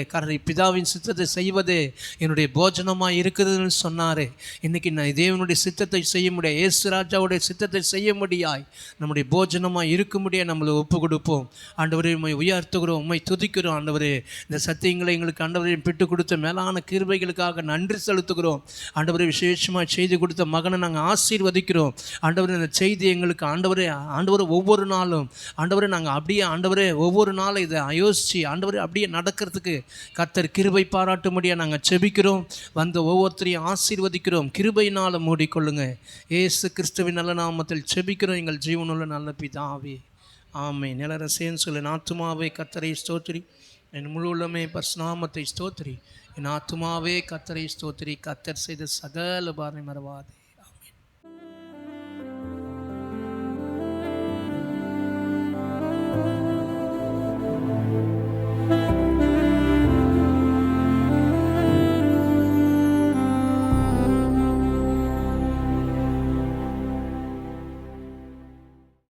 பிதாவின் சித்தத்தை செய்வதே என்னுடைய போஜனமாக இருக்குதுன்னு சொன்னாரே. இன்றைக்கி நான் தேவனுடைய சித்தத்தை செய்ய முடியாது, இயேசு ராஜாவுடைய சித்தத்தை செய்ய முடியாய் நம்முடைய போஜனமாக இருக்க முடியாது. நம்மளை ஒப்பு கொடுப்போம் ஆண்டவரே. உம்மை உயர்த்துகிறோம், உம்மை துதிக்கிறோம் ஆண்டவரே. இந்த சத்தியங்களை எங்களுக்கு ஆண்டவரே பெற்று கொடுத்த மேலான கிருபைகளுக்காக நன்றி செலுத்துகிறோம் ஆண்டவரே. விசேஷமாக செய்தி கொடுத்த மகனை நாங்கள் ஆசீர்வதிக்கிறோம் ஆண்டவரே. இந்த செய்தி எங்களுக்கு ஆண்டவரே ஒவ்வொரு நாளும் ஆண்டவரே நாங்கள் அப்படியே ஆண்டவரே ஒவ்வொரு நாளும் இதை யோசித்து ஆண்டவரே அப்படியே நடக்கிறதுக்கு கர்த்தர் கிருபை பாராட்டும்படியாக நாங்கள் செபிக்கிறோம். வந்த ஒவ்வொருத்தரையும் ஆசீர்வதிக்கிறோம். கிருபையினால் மூடிக்கொள்ளுங்க. இயேசு கிறிஸ்துவின் நல்ல நாமத்தில் செபிக்கிறோம் எங்கள் ஜீவனுள்ள நல்ல பிதாவே, ஆமென். நிலரசேன்னு சொல்லு. என் ஆத்துமாவே கர்த்தரை ஸ்தோத்திரி, என் முழு உள்ளமே பரிசுநாமத்தை ஸ்தோத்திரி. என் ஆத்துமாவே கர்த்தரை ஸ்தோத்திரி, கர்த்தர் செய்த சகல பாரை மறவாதே.